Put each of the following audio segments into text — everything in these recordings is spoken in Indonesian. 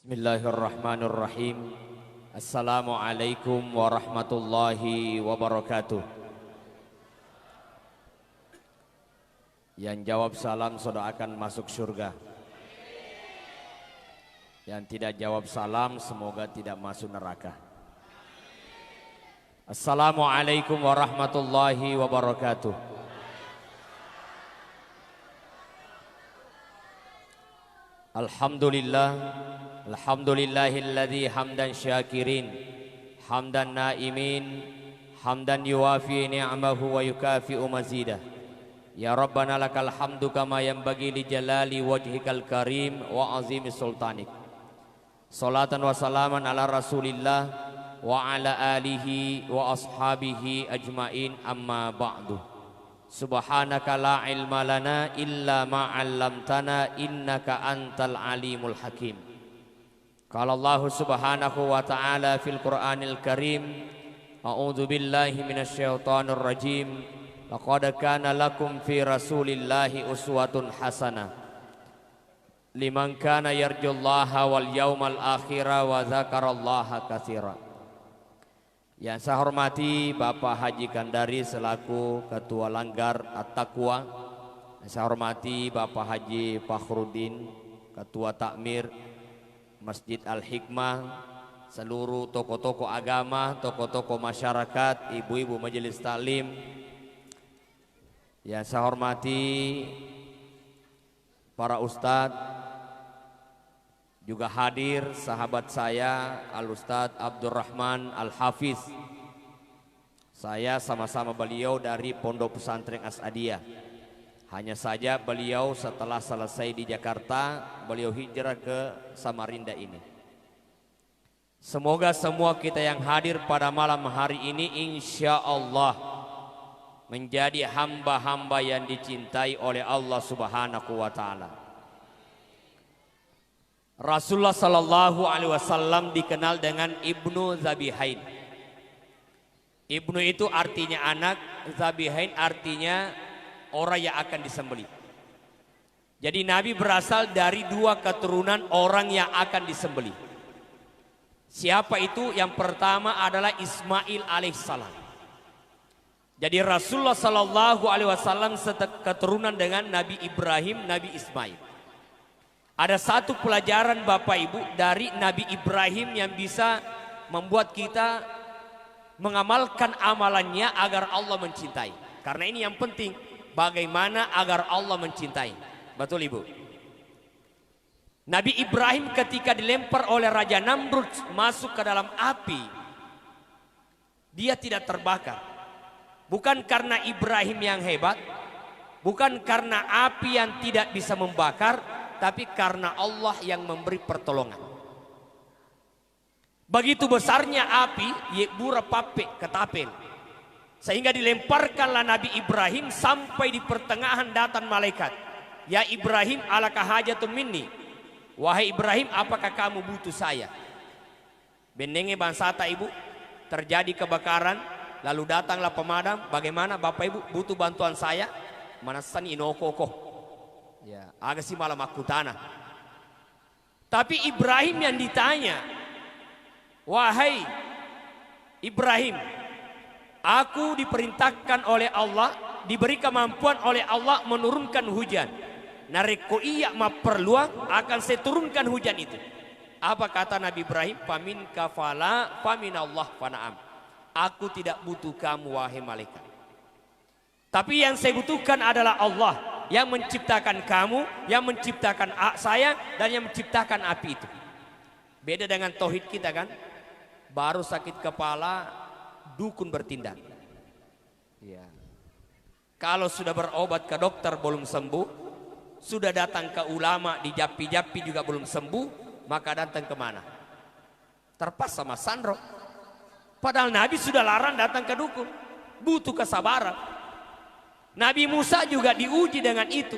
Bismillahirrahmanirrahim. Assalamualaikum warahmatullahi wabarakatuh. Yang jawab salam sudah akan masuk surga. Yang tidak jawab salam semoga tidak masuk neraka. Assalamualaikum warahmatullahi wabarakatuh. Alhamdulillah, alhamdulillahilladzi hamdan syakirin, hamdan naimin, hamdan yuwafi ni'amahu wa yukafi'u mazidah. Ya Rabbana lakal hamdu kama yanbaghi li jalali wajhikal karim wa azimi sultanik. Salatan wa salaman ala Rasulillah wa ala alihi wa ashabihi ajmain, amma ba'du. Subhanaka la ilma lana illa ma 'allamtana innaka antal alimul hakim. Qala Allah subhanahu wa ta'ala fil Qur'anil Karim, a'udzu billahi minasyaitonir rajim. Laqad kana lakum fi rasulillahi uswatun hasanah liman kana yarjullaha wal yawmal akhira wa dzakarallaha katsira. Yang saya hormati Bapak Haji Kandari selaku Ketua Langgar At-Taqwa. Yang saya hormati Bapak Haji Fakhruddin, Ketua Takmir Masjid Al-Hikmah, seluruh tokoh-tokoh agama, tokoh-tokoh masyarakat, ibu-ibu majelis taklim. Yang saya hormati para ustadz, juga hadir sahabat saya Al-Ustadz Abdurrahman Al-Hafiz. Saya sama-sama beliau dari Pondok Pesantren As-Adiyah. Hanya saja beliau setelah selesai di Jakarta, beliau hijrah ke Samarinda ini. Semoga semua kita yang hadir pada malam hari ini insya Allah menjadi hamba-hamba yang dicintai oleh Allah Subhanahu wa Ta'ala. Rasulullah Sallallahu Alaihi Wasallam dikenal dengan Ibnu Zabihain. Ibnu itu artinya anak, Zabihain artinya orang yang akan disembelih. Jadi Nabi berasal dari dua keturunan orang yang akan disembelih. Siapa itu? Yang pertama adalah Ismail alaihissalam. Jadi Rasulullah Sallallahu Alaihi Wasallam keturunan dengan Nabi Ibrahim, Nabi Ismail. Ada satu pelajaran Bapak Ibu dari Nabi Ibrahim yang bisa membuat kita mengamalkan amalannya agar Allah mencintai. Karena ini yang penting, bagaimana agar Allah mencintai. Betul Ibu? Nabi Ibrahim ketika dilempar oleh Raja Namrud masuk ke dalam api, dia tidak terbakar. Bukan karena Ibrahim yang hebat, bukan karena api yang tidak bisa membakar, tapi karena Allah yang memberi pertolongan. Begitu besarnya api, yebura pape ketapel, sehingga dilemparkanlah Nabi Ibrahim sampai di pertengahan datang malaikat. Ya Ibrahim, alaka hajatun minni. Wahai Ibrahim, apakah kamu butuh saya? Benenge bansata Ibu, terjadi kebakaran, lalu datanglah pemadam. Bagaimana Bapak Ibu, butuh bantuan saya? Manasan inokoko. Ya, agak sih malam aku tanah. Tapi Ibrahim yang ditanya, wahai Ibrahim, aku diperintahkan oleh Allah, diberi kemampuan oleh Allah menurunkan hujan. Nareko iya ma perluang akan saya turunkan hujan itu. Apa kata Nabi Ibrahim? Famin kafala, famin Allah fanaam. Aku tidak butuh kamu wahai malaikat. Tapi yang saya butuhkan adalah Allah yang menciptakan kamu, yang menciptakan saya, dan yang menciptakan api itu. Beda dengan tauhid kita kan, baru sakit kepala dukun bertindak. Ya. Kalau sudah berobat ke dokter belum sembuh, sudah datang ke ulama di japi-japi juga belum sembuh, maka datang kemana? Terpas sama sandro. Padahal Nabi sudah larang datang ke dukun, butuh kesabaran. Nabi Musa juga diuji dengan itu.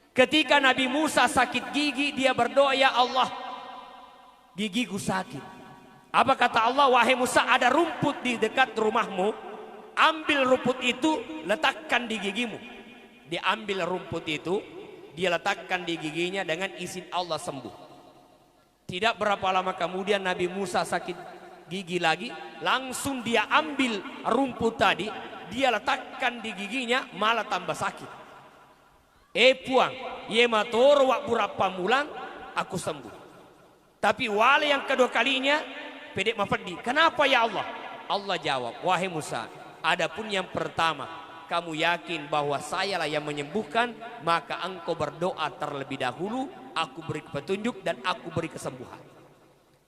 Ketika Nabi Musa sakit gigi, dia berdoa, ya Allah, gigiku sakit. Apa kata Allah? Wahai Musa, ada rumput di dekat rumahmu, ambil rumput itu, letakkan di gigimu. Diambil rumput itu, dia letakkan di giginya, dengan izin Allah sembuh. Tidak berapa lama kemudian Nabi Musa sakit gigi lagi, langsung dia ambil rumput tadi, dia letakkan di giginya, malah tambah sakit. Puang, ye matoro wak berapa mulang, aku sembuh. Tapi wale yang kedua kalinya, pedek mafadi, kenapa ya Allah? Allah jawab, wahai Musa, adapun yang pertama, kamu yakin bahwa sayalah yang menyembuhkan, maka engkau berdoa terlebih dahulu, aku beri petunjuk dan aku beri kesembuhan.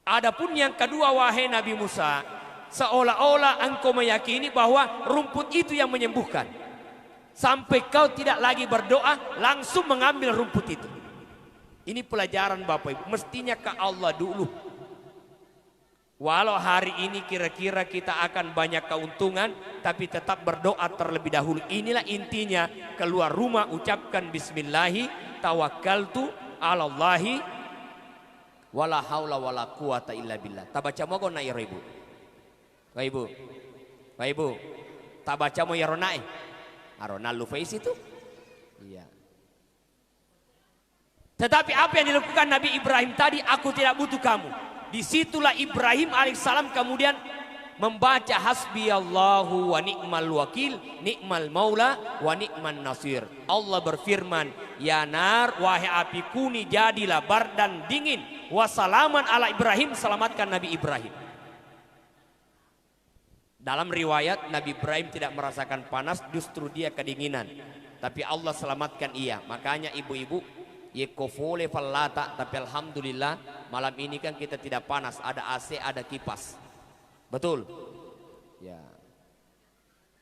Adapun yang kedua, wahai Nabi Musa, seolah-olah engkau meyakini bahwa rumput itu yang menyembuhkan. Sampai kau tidak lagi berdoa, langsung mengambil rumput itu. Ini pelajaran Bapak Ibu, mestinya ke Allah dulu. Walau hari ini kira-kira kita akan banyak keuntungan, tapi tetap berdoa terlebih dahulu. Inilah intinya, keluar rumah ucapkan bismillahi tawakkaltu alallahi wala haula wala quwata illa billah. Tabaca mo na ya ibu. Wa ibu. Wa ibu. Tabaca mo ya ronai. Ronaldo face itu. Iya. Tetapi apa yang dilakukan Nabi Ibrahim tadi, aku tidak butuh kamu. Disitulah Ibrahim alaihissalam kemudian membaca hasbiyallahu wa ni'mal wakil, ni'mal maula wa ni'man nasir. Allah berfirman, ya nar, wahai api kuni jadilah bardan dingin, wasalaman ala Ibrahim, selamatkan Nabi Ibrahim. Dalam riwayat Nabi Ibrahim tidak merasakan panas, justru dia kedinginan. Tapi Allah selamatkan ia. Makanya ibu-ibu, yekofole fallata, tapi alhamdulillah malam ini kan kita tidak panas, ada AC, ada kipas. Betul? Ya.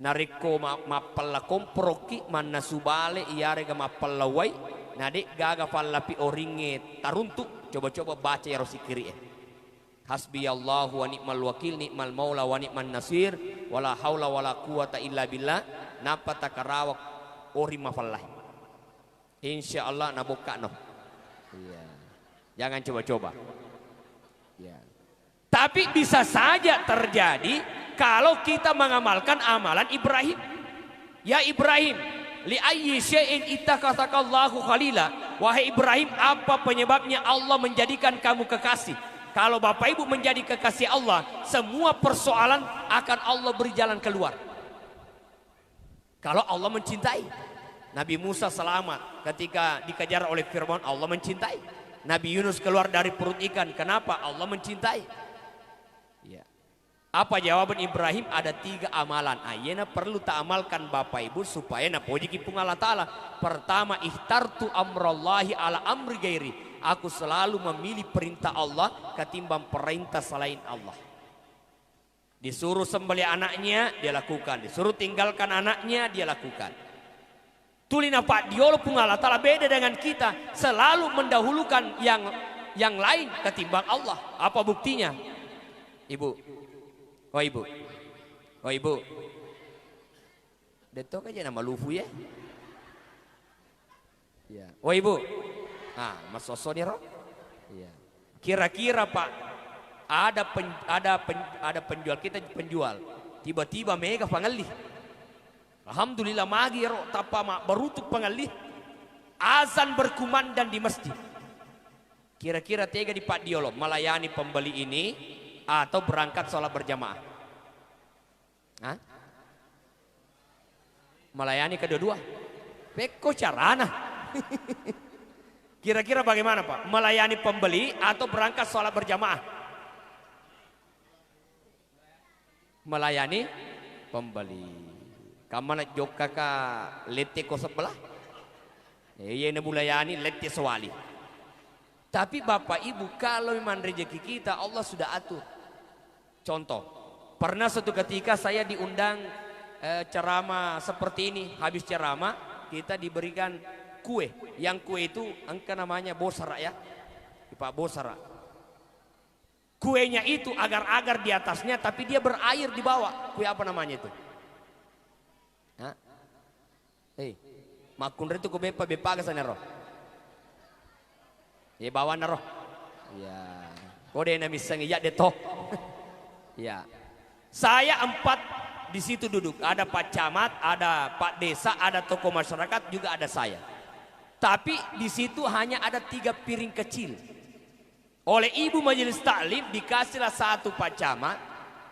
Nariko mapalla komproki manna subale iare ga mapalla wai, nadik gaga fallapi oringe taruntuk. Coba-coba baca ya rosi kiri. Hasbiyallahu wa ni'mal wakil, ni'mal maula wa ni'man nasir, wala haula wala quwata illa billah, napa takarawak ori mafallah. Insyaallah nabuka no. Iya. Jangan coba-coba. Ya. Tapi bisa saja terjadi kalau kita mengamalkan amalan Ibrahim. Ya Ibrahim, li ayyi syai'in ittaqatakallahu khalila. Wahai Ibrahim, apa penyebabnya Allah menjadikan kamu kekasih? Kalau Bapak Ibu menjadi kekasih Allah, semua persoalan akan Allah beri jalan keluar. Kalau Allah mencintai. Nabi Musa selamat ketika dikejar oleh Fir'aun, Allah mencintai. Nabi Yunus keluar dari perut ikan, kenapa? Allah mencintai. Ya. Apa jawaban Ibrahim? Ada 3 amalan. Ayana perlu tak amalkan Bapak Ibu supaya napoji kipung Allah Ta'ala. Pertama, ikhtartu amrallahi ala amri gairi. Aku selalu memilih perintah Allah ketimbang perintah selain Allah. Disuruh sembelih anaknya, dia lakukan. Disuruh tinggalkan anaknya, dia lakukan. Tulina Pak Diolo pun Allah Ta'ala beda dengan kita. Selalu mendahulukan yang lain ketimbang Allah. Apa buktinya? Ibu. Oh ibu. Oh ibu. Detok aja nama lufu ya. Ya. Oh ibu. Ah, Mas Soso nih roh. Iya. Kira-kira Pak, ada penjual, kita penjual. Tiba-tiba mega pangalih. Alhamdulillah magi roh tapa mak berutuk pangalih. Azan berkumandang di masjid. Kira-kira tega di Pak Diolo melayani pembeli ini atau berangkat sholat berjamaah? Hah? Melayani kedua-dua. Peko carana. Kira-kira bagaimana Pak? Melayani pembeli atau berangkat sholat berjamaah? Melayani pembeli. Kamu nak jok kakak lete ko sebelah? Iya ini melayani lete sewali. Tapi Bapak Ibu, kalau memang rezeki kita Allah sudah atur. Contoh, pernah suatu ketika saya diundang ceramah seperti ini. Habis ceramah kita diberikan kue, yang kue itu angka namanya bosara ya, Pak bosara. Kuenya itu agar-agar di atasnya, tapi dia berair di bawah. Kue apa namanya itu? Hah? Makun itu kue bepa kesana roh. Ya bawa naroh. Ya, kode nami sengi ya deto. Ya, saya 4 di situ duduk. Ada Pak Camat, ada Pak Desa, ada tokoh masyarakat, juga ada saya. Tapi di situ hanya ada 3 piring kecil. Oleh ibu majelis taklim dikasihlah satu pak camat,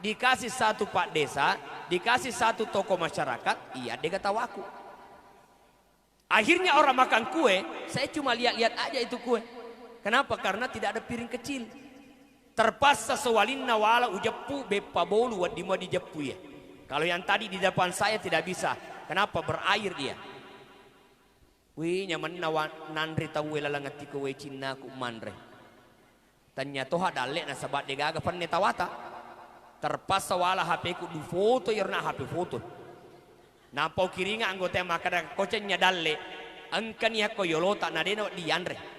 dikasih satu pak desa, dikasih satu tokoh masyarakat. Iya, dia kata waku. Akhirnya orang makan kue, saya cuma lihat-lihat aja itu kue. Kenapa? Karena tidak ada piring kecil. Terpaksa sewalin nawala ujapu bepa bolu di mau dijepu ya. Kalau yang tadi di depan saya tidak bisa. Kenapa? Berair dia. Wih nyaman nandri tahu lalangat ko we Cina ku manre. Tanya toha dalek na sabat de gaga pan netawata. Terpaksa wala HP ku du foto yerna HP foto. Napau kiringa anggota makada kocenya dalle. Angkania ko yolota na deno di andre.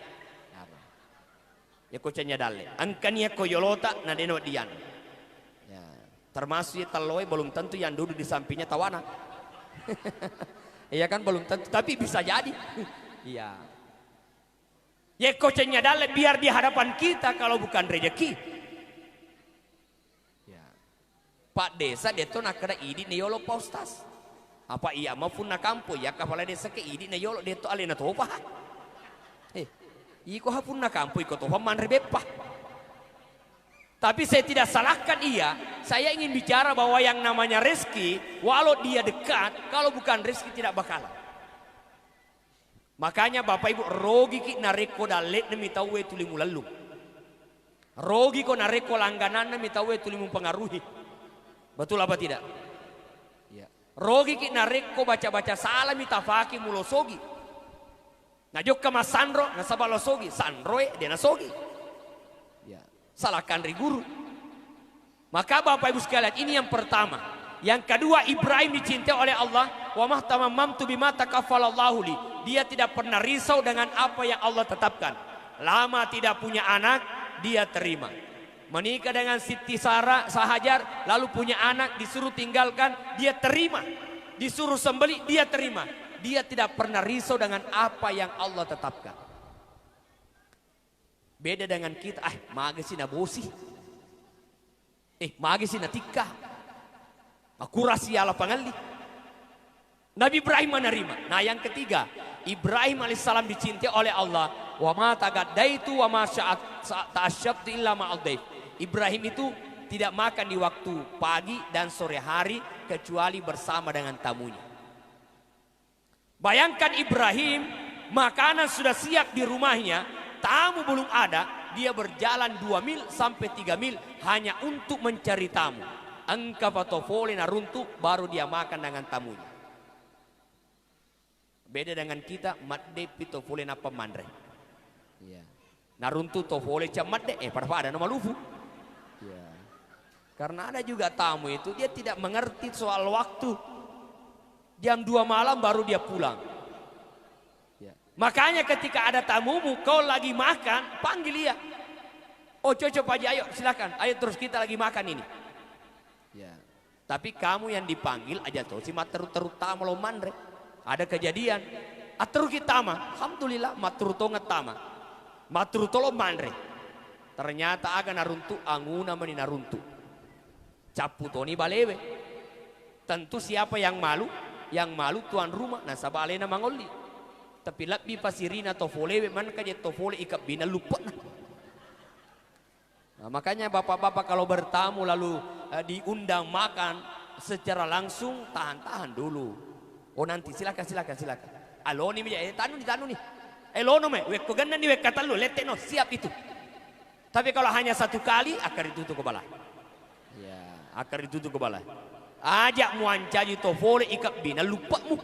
Ya kocenya dalle. Angkania ko yolota na deno di andre. Ya, termasuk ya taloi belum tentu yang duduk di sampingnya tawana. Iya kan belum tentu, tapi bisa jadi. Iya. Ya kocenya dalle biar di hadapan kita kalau bukan rezeki. Ya. Pak desa dia tuh nak kena idi neolo paustas. Apa iya maupun nak kampo ya kepala desa ke idi neolo dia tuh alena topa. Iko hapun nak kampo iko topa manre bepa. Tapi saya tidak salahkan iya. Saya ingin bicara bahwa yang namanya rezeki, walau dia dekat, kalau bukan rezeki tidak bakalan. Makanya Bapak Ibu, rogi ki nareko dalet nemi tawe tulimu lalu. Rogi ko nareko langganan nemi tawe tulimu pengaruhi. Betul apa tidak? Ya. Rogi ki nareko baca-baca salah mitafaki mulosogi. Najok ke Mas Sandro, nasabalosogi, Sandroe dia nasogi. Ya. Salahkan guru. Maka Bapak Ibu sekalian, ini yang pertama. Yang kedua, Ibrahim dicintai oleh Allah. Wa mahtamamamtu bima takaffalallahu li. Dia tidak pernah risau dengan apa yang Allah tetapkan. Lama tidak punya anak, dia terima. Menikah dengan Siti Sahajar, lalu punya anak, disuruh tinggalkan, dia terima. Disuruh sembeli, dia terima. Dia tidak pernah risau dengan apa yang Allah tetapkan. Beda dengan kita, magasi na bosi. Magasi na tika. Akurasi ala pangali. Nabi Ibrahim menerima. Nah yang ketiga, Ibrahim alaihissalam dicintai oleh Allah. Wa ma tagadaitu wa ma ta'asyabtu illa ma'aldaif. Ibrahim itu tidak makan di waktu pagi dan sore hari kecuali bersama dengan tamunya. Bayangkan Ibrahim, makanan sudah siap di rumahnya, tamu belum ada, dia berjalan 2 mil sampai 3 mil hanya untuk mencari tamu. Angka patofole naruntu baru dia makan dengan tamunya. Beda dengan kita, madde pitofole na pemandre. Ya. Naruntu tofole camadde, pada nama lufu. Ya. Karena ada juga tamu itu dia tidak mengerti soal waktu. Jam 2 malam baru dia pulang. Ya. Makanya ketika ada tamumu, kau lagi makan, panggil dia. Oh cocok Pak Haji, ayo silakan, ayo terus kita lagi makan ini. Ya. Tapi kamu yang dipanggil aja tuh si materu tamu lo mandre. Ada kejadian, aturu kita mah, alhamdulillah maturu to ngetama, maturu to lo mandre. Ternyata aga naruntu anguna meni naruntu. Capu toni balewe. Tentu siapa yang malu? Yang malu tuan rumah nasabah alena mangoli. Tapi lebih pasirina tofolewe man kaje tofole ikap bina lupa. Nah, makanya bapak-bapak kalau bertamu lalu diundang makan secara langsung tahan dulu. Oh nanti silakan. Aloni meja tanu nih. Elono me wek koganna ni wek katalu lete no siap itu. Tapi kalau hanya satu kali akar ditutup kepala. Ya, akar ditutup kepala. Ajak muancaji tofole ikap bina lupamu.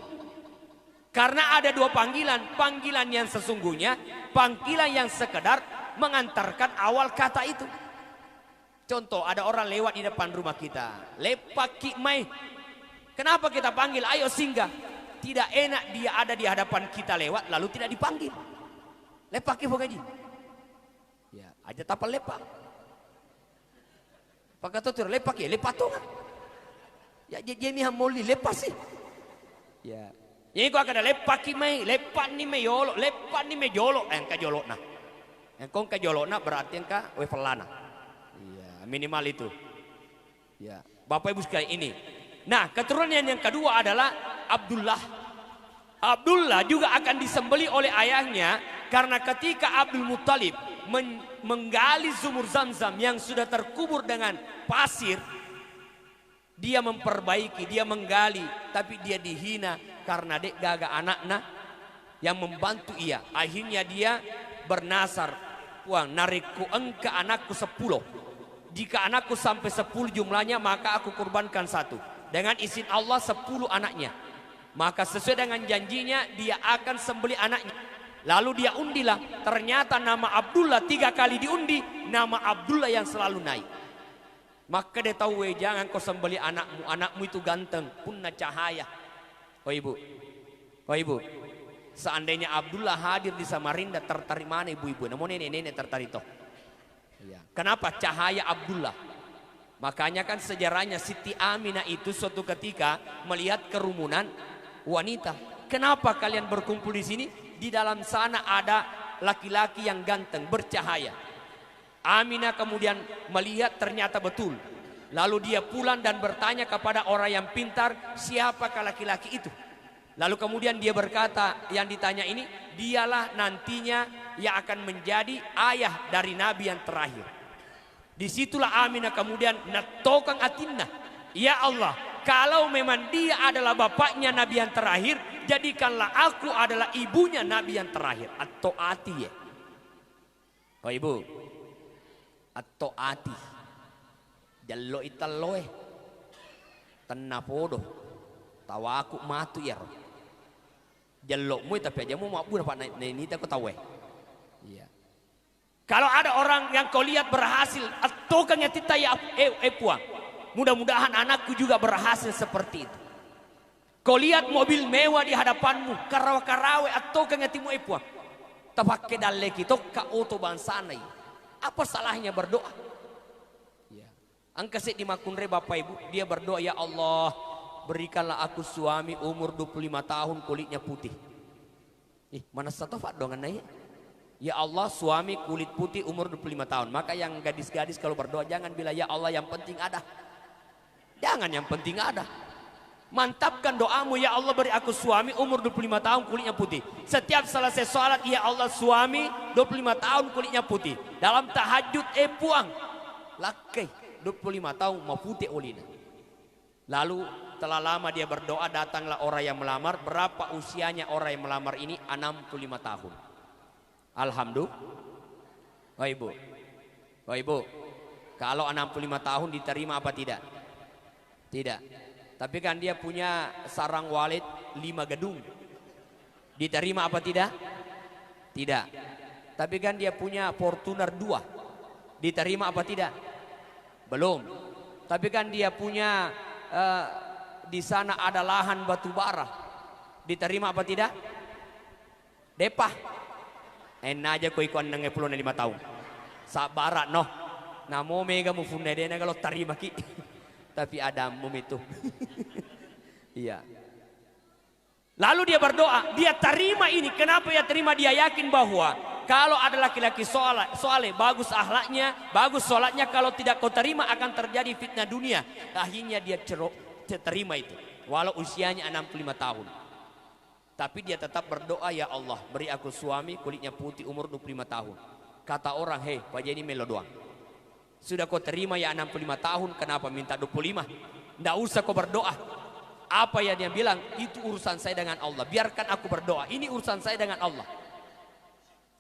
Karena ada dua panggilan, panggilan yang sesungguhnya, panggilan yang sekedar mengantarkan awal kata itu. Contoh, ada orang lewat di depan rumah kita, lepaki mai. Kenapa kita panggil? Ayo singgah. Tidak enak dia ada di hadapan kita lewat lalu tidak dipanggil. Lepaki bogaji. Ya, aja tapal lepak. Pakai tutur lepaki, lepatongan. Ya jadi hamoli lepas sih. Ya. Ini kau akan lepaki mai, lepan ni meyolo, lepan ni mejolo, engka jolok nah. Engkau engka jolok nah berarti engka wefelana. Iya, minimal itu. Ya, Bapak Ibu sekalian ini. Nah, keturunan yang kedua adalah Abdullah. Abdullah juga akan disembeli oleh ayahnya karena ketika Abdul Muttalib menggali sumur Zam-Zam yang sudah terkubur dengan pasir. Dia memperbaiki, dia menggali, tapi dia dihina karena dek gaga anaknya yang membantu ia. Akhirnya dia bernasar, uang narikku engke anakku 10. Jika anakku sampai 10 jumlahnya, maka aku kurbankan 1. Dengan izin Allah 10 anaknya. Maka sesuai dengan janjinya dia akan sembelih anaknya. Lalu dia undilah, ternyata nama Abdullah 3 kali diundi, nama Abdullah yang selalu naik. Maka dia tahu, jangan kau sembelih anakmu, anakmu itu ganteng, punna cahaya. Oh ibu, seandainya Abdullah hadir di Samarinda, tertarik mana ibu-ibu? Namun nenek-nenek tertarik toh. Ya. Kenapa cahaya Abdullah? Makanya kan sejarahnya Siti Aminah itu suatu ketika melihat kerumunan wanita. Kenapa kalian berkumpul di sini? Di dalam sana ada laki-laki yang ganteng, bercahaya. Aminah kemudian melihat ternyata betul. Lalu dia pulang dan bertanya kepada orang yang pintar, siapakah laki-laki itu? Lalu kemudian dia berkata, yang ditanya ini, dialah nantinya yang akan menjadi ayah dari Nabi yang terakhir. Disitulah Aminah kemudian natokang atinna. Ya Allah, kalau memang dia adalah bapaknya Nabi yang terakhir, jadikanlah aku adalah ibunya Nabi yang terakhir. Atau ati ya. Oh ibu, atau ati jallo italoe tanna podo tawa aku matu ya jallo mu tapi aja mu mabu dapat ini aku tahu iya. Kalau ada orang yang kau lihat berhasil atau kan tita ya puang, mudah-mudahan anakku juga berhasil seperti itu. Kau lihat mobil mewah di hadapanmu karawa-karawe atau kan timu puang tapakke dalle kita ka oto bansana. Apa salahnya berdoa? Ya. Angkasit di Makunre Bapak Ibu, dia berdoa, ya Allah, berikanlah aku suami umur 25 tahun kulitnya putih. Mana satu fat dong anaknya? Ya Allah, suami kulit putih umur 25 tahun. Maka yang gadis-gadis kalau berdoa jangan bilang ya Allah yang penting ada. Jangan yang penting ada. Mantapkan doamu, ya Allah beri aku suami umur 25 tahun kulitnya putih. Setiap selesai sholat, ya Allah suami 25 tahun kulitnya putih. Dalam tahajud puang lakai 25 tahun mau putih olina. Lalu telah lama dia berdoa, datanglah orang yang melamar. Berapa usianya orang yang melamar ini? 65 tahun. Alhamdulillah. Wah ibu, kalau 65 tahun diterima apa tidak? Tidak. Tapi kan dia punya sarang walid 5 gedung. Diterima apa tidak? Tidak. Tapi kan dia punya Fortuner 2. Diterima apa tidak? Belum. Tapi kan dia punya di sana ada lahan batu bara. Diterima apa tidak? Depah. Enak aja kau ikon nang 55 tahun. Sabara noh. Namo mega mu fundedena kalau terima ki. Tapi ada mum itu. Iya. Lalu dia berdoa, dia terima ini. Kenapa ya terima? Dia yakin bahwa kalau ada laki-laki soleh, bagus akhlaknya, bagus sholatnya, kalau tidak kau terima akan terjadi fitnah dunia. Akhirnya dia terima itu. Walau usianya 65 tahun. Tapi dia tetap berdoa, ya Allah beri aku suami kulitnya putih umur 25 tahun. Kata orang, hei Pak Jenny melo doang. Sudah kau terima ya 65 tahun, kenapa minta 25? Tidak usah kau berdoa. Apa yang dia bilang, itu urusan saya dengan Allah. Biarkan aku berdoa, ini urusan saya dengan Allah.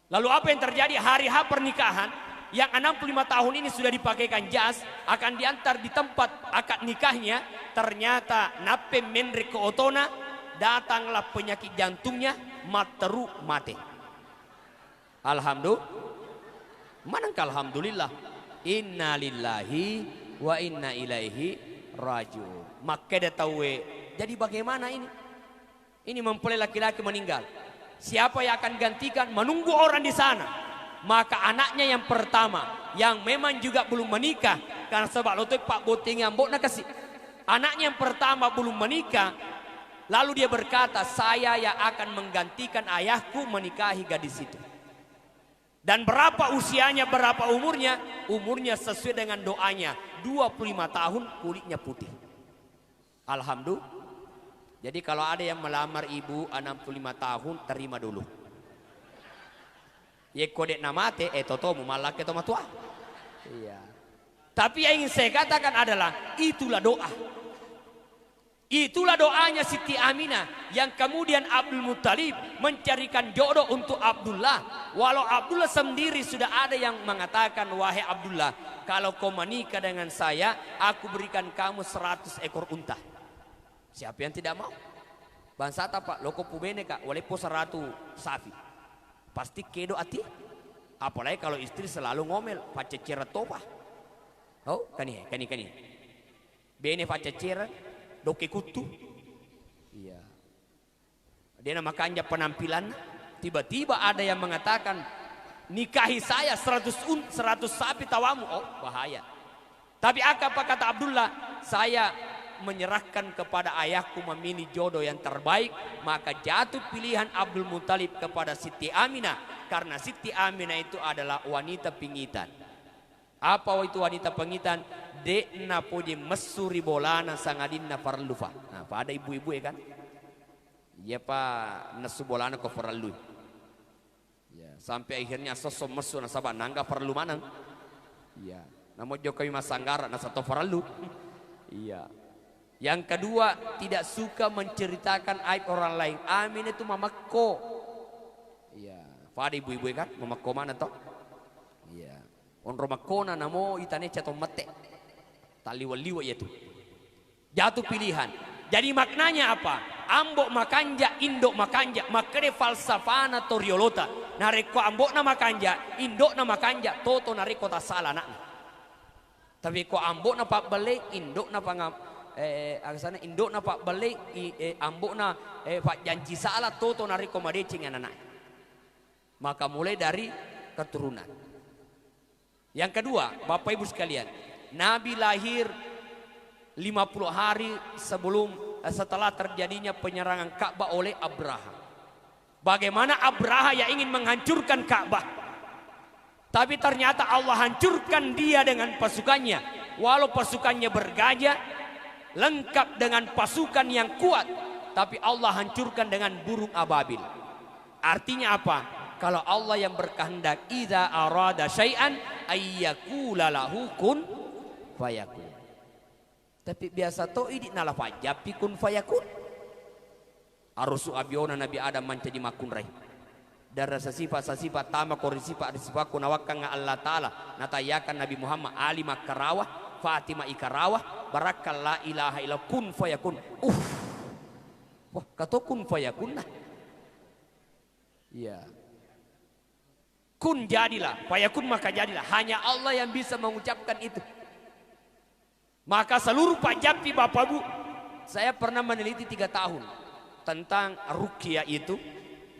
Lalu apa yang terjadi? Hari H pernikahan, yang 65 tahun ini sudah dipakaikan jas, akan diantar di tempat akad nikahnya. Ternyata nape menri ke otona, datanglah penyakit jantungnya, materu mate. Alhamdulillah. Manakah alhamdulillah? Inna lillahi wa inna ilaihi rajiun. Maka dia tahu, jadi bagaimana ini? Ini mempelai laki-laki meninggal. Siapa yang akan gantikan? Menunggu orang di sana. Maka anaknya yang pertama, yang memang juga belum menikah, karena sebab itu Pak Boting yang nak kasih. Anaknya yang pertama belum menikah, lalu dia berkata, saya yang akan menggantikan ayahku menikahi gadis itu. Dan berapa usianya, berapa umurnya? Umurnya sesuai dengan doanya, 25 tahun kulitnya putih. Alhamdulillah. Jadi kalau ada yang melamar ibu 65 tahun, terima dulu. Ye kode namate toto malak ke matua. Iya. Tapi yang ingin saya katakan adalah itulah doa. Itulah doanya Siti Aminah yang kemudian Abdul Muttalib mencarikan jodoh untuk Abdullah. Walau Abdullah sendiri sudah ada yang mengatakan, wahai Abdullah, kalau kau menikah dengan saya, aku berikan kamu 100 ekor unta. Siapa yang tidak mau? Bansata pak, loko pubene kak, walaupun 100 sapi. Pasti kedo ati. Apalagi kalau istri selalu ngomel, pacecera topa. Oh, kani. Bene pacecera, doke kutu. Iya. Dia nama kanja penampilan. Tiba-tiba ada yang mengatakan, nikahi saya 100 sapi tawamu. Oh, bahaya. Tapi apa kata Abdullah? Saya menyerahkan kepada ayahku memilih jodoh yang terbaik, maka jatuh pilihan Abdul Muttalib kepada Siti Aminah, karena Siti Aminah itu adalah wanita pingitan. Apa itu wanita pingitan? Dekna puji mesuri bolana sangadinna farlufa. Nah, pada ibu-ibu ya kan? Ya pak nesu bolana ko farlu. Ya, sampai akhirnya sosok mesu nasabah nangga farlu manang. Iya. Namo Jokowi Masanggara nasato farlu. Iya. Yang kedua, tidak suka menceritakan aib orang lain. Amin itu mamako. Iya. Pada ibu-ibu kan, mamako mana toh? Iya. On romakona namo itane catom mate. Taliwaliwa itu. Jatuh pilihan. Jadi maknanya apa? Ambok makanja, indok makanja, makere falsafana toriolota. Nareko ambok na makanja, indok na makanja, toto nareko tak salah nak. Tapi ko ambok na pak balik, indok na pangam. Agasana indok na pak balik ambok na pak janji salah toto nariko madecing anak. Maka mulai dari keturunan. Yang kedua, Bapak Ibu sekalian, Nabi lahir 50 hari setelah terjadinya penyerangan Ka'bah oleh Abraha. Bagaimana Abraha yang ingin menghancurkan Ka'bah, tapi ternyata Allah hancurkan dia dengan pasukannya. Walau pasukannya bergajah, lengkap dengan pasukan yang kuat, tapi Allah hancurkan dengan burung ababil. Artinya apa? Kalau Allah yang berkehendak, idza arada syai'an ayyakula lahu kun fayakun. Tapi biasa to idi nala fajapi kun fayakun. Arusu abiona Nabi Adam menjadi makun rai. Darah sasifat tama korisifa ku nawakkan Allah Ta'ala natayakan Nabi Muhammad Ali makarawah Fatimah ikarawah barakal la ilaha illa kun fayakun. Wah kata kun fayakun nah. Iya. Kun jadilah, fayakun maka jadilah. Hanya Allah yang bisa mengucapkan itu. Maka seluruh pajapi Bapak Bu, saya pernah meneliti 3 tahun tentang ruqyah itu,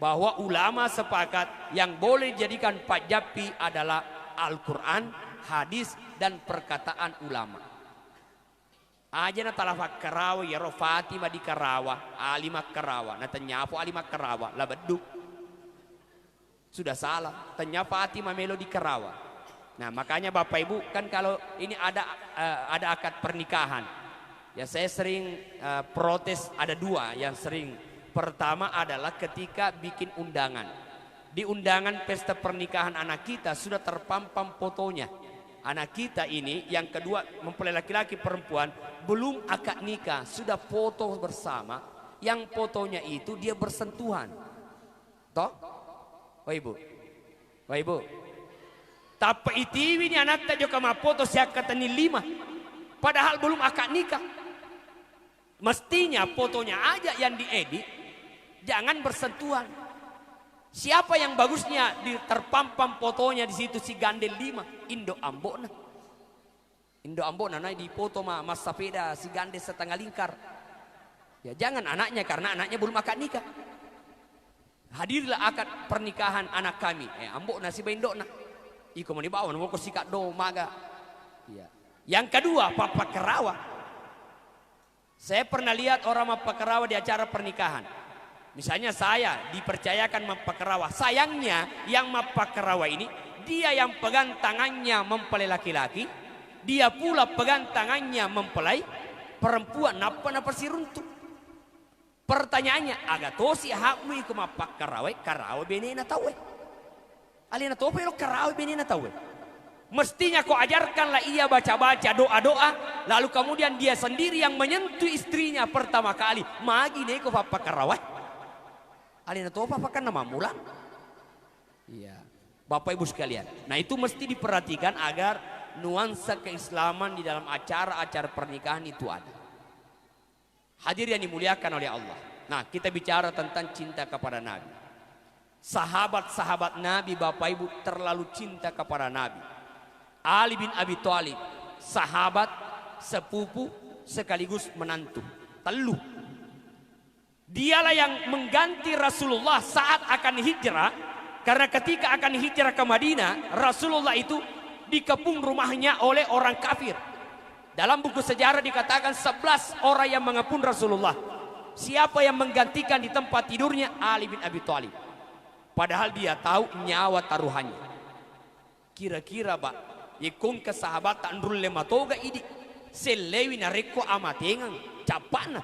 bahwa ulama sepakat yang boleh dijadikan pajapi adalah Al-Quran, hadis dan perkataan ulama. Aja na talafak karawa ya Fatimah di karawa, alimah karawa, na tanyapo alimah karawa, labaduk. Sudah salah, tanya Fatimah melo di karawa. Nah makanya Bapak Ibu kan kalau ini ada akad pernikahan, ya saya sering protes ada 2 yang sering. Pertama adalah ketika bikin undangan. Di undangan pesta pernikahan anak kita sudah terpampang fotonya. Anak kita ini yang kedua mempelai laki-laki perempuan belum akad nikah sudah foto bersama. Yang fotonya itu dia bersentuhan. Toh? Wah ibu. Tapi itiwi ni anak tak juga foto siak kata ni 5. Padahal belum akad nikah. Mestinya fotonya aja yang diedit, jangan bersentuhan. Siapa yang bagusnya terpampang fotonya di situ si gandel 5, Indo Ambona. Indo Ambona nah di foto mas sepeda si gandel setengah lingkar. Ya jangan anaknya karena anaknya belum akad nikah. Hadirlah akad pernikahan anak kami. Ambona si Indo nah. Iko mau dibawa mau ko sikat do maga. Ya. Yang kedua Papa Kerawa. Saya pernah lihat orang Papa Kerawa di acara pernikahan. Misalnya saya dipercayakan mempakerawa. Sayangnya yang mempakerawa ini dia yang pegang tangannya mempelai laki-laki, dia pula pegang tangannya mempelai perempuan. Napa si runtuh. Pertanyaannya agak tosi hakmu iku mempakerawa karawa benena tahu. Alina tope lo karawi benina tahu. Mestinya kau ajarkanlah ia baca-baca doa-doa, lalu kemudian dia sendiri yang menyentuh istrinya pertama kali. Magi neko papa karawai. Alina topa apa kan nama mula? Iya. Bapak Ibu sekalian. Nah itu mesti diperhatikan agar nuansa keislaman di dalam acara-acara pernikahan itu ada. Hadir yang dimuliakan oleh Allah. Nah kita bicara tentang cinta kepada Nabi. Sahabat-sahabat Nabi, Bapak Ibu terlalu cinta kepada Nabi. Ali bin Abi Thalib, sahabat, sepupu, sekaligus menantu. Teluh. Dialah yang mengganti Rasulullah saat akan hijrah. Karena ketika akan hijrah ke Madinah, Rasulullah itu dikepung rumahnya oleh orang kafir. Dalam buku sejarah dikatakan 11 orang yang mengepung Rasulullah. Siapa yang menggantikan di tempat tidurnya? Ali bin Abi Thalib. Padahal dia tahu nyawa taruhannya. Kira-kira Pak, ikung kesahabatan rulle matoga idi selewi nareko amatengan capana.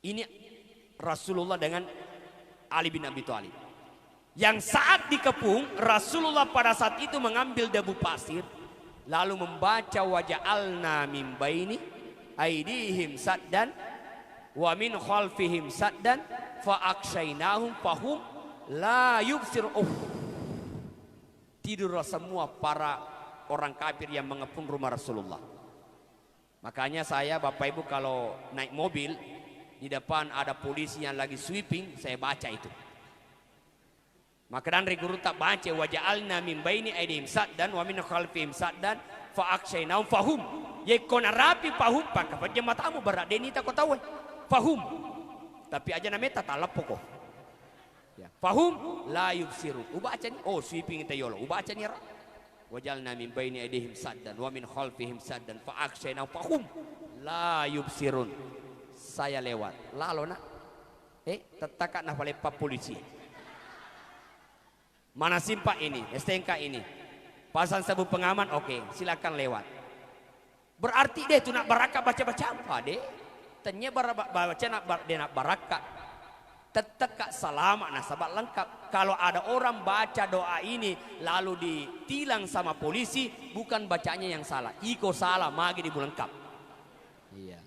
Ini Rasulullah dengan Ali bin Abi Thalib. Yang saat dikepung, Rasulullah pada saat itu mengambil debu pasir, lalu membaca waja'alna min baini aidihim saddan wa min khalfihim saddan fa'akshainahum fahum la yubsir. Tidur semua para orang kafir yang mengepung rumah Rasulullah. Makanya saya Bapak Ibu kalau naik mobil di depan ada polisi yang lagi sweeping, saya baca itu. Maka dan guru tak baca waja'alna min baini aidihim saddan wa min khalfihim saddan fa'akshainahum fahum. Ye kona rapi fahum pak matamu berat deni tak kau tahu fahum. Tapi aja namanya talap pokok. Ya. Fahum la yubsirun. Ubaca ni sweeping kita yolo. Ubaca ni wajalna min baini aidihim saddan wa min khalfihim saddan fa'akshainahum fahum la yubsirun. Saya lewat. Lalu nak tetakat nak palepa polisi. Mana simpak ini, STNK ini. Pasang sabuk pengaman, oke, silakan lewat. Berarti deh tu nak barakah baca-baca apa deh? Tanya baca nak barakah. Tetap kak selamat nasabak lengkap. Kalau ada orang baca doa ini lalu ditilang sama polisi, bukan bacanya yang salah. Iko salah, magi di lengkap. Iya.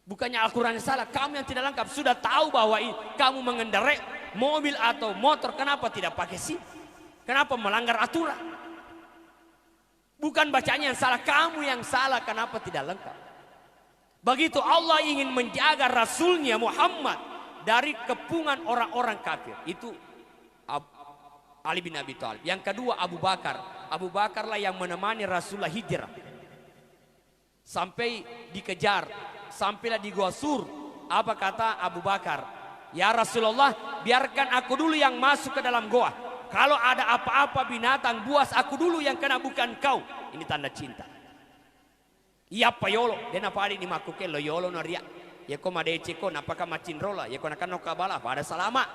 Bukannya Al-Quran salah, kamu yang tidak lengkap sudah tahu bahwa kamu mengendarai mobil atau motor, kenapa tidak pakai SIM? Kenapa melanggar aturan? Bukan bacanya yang salah, kamu yang salah, kenapa tidak lengkap? Begitu Allah ingin menjaga Rasulnya Muhammad dari kepungan orang-orang kafir. Itu Ali bin Abi Thalib. Yang kedua Abu Bakar. Abu Bakarlah yang menemani Rasulullah hijrah. Sampai dikejar, sampailah di Gua Sur. Apa kata Abu Bakar? Ya Rasulullah, biarkan aku dulu yang masuk ke dalam goa. Kalau ada apa-apa binatang buas, aku dulu yang kena, bukan kau. Ini tanda cinta. Iya pa yolo, dan apa ada di makuke lo yolo naria. Ya kau made ceko, napakah macin rola? Ya kau nak nokabala, pada selama.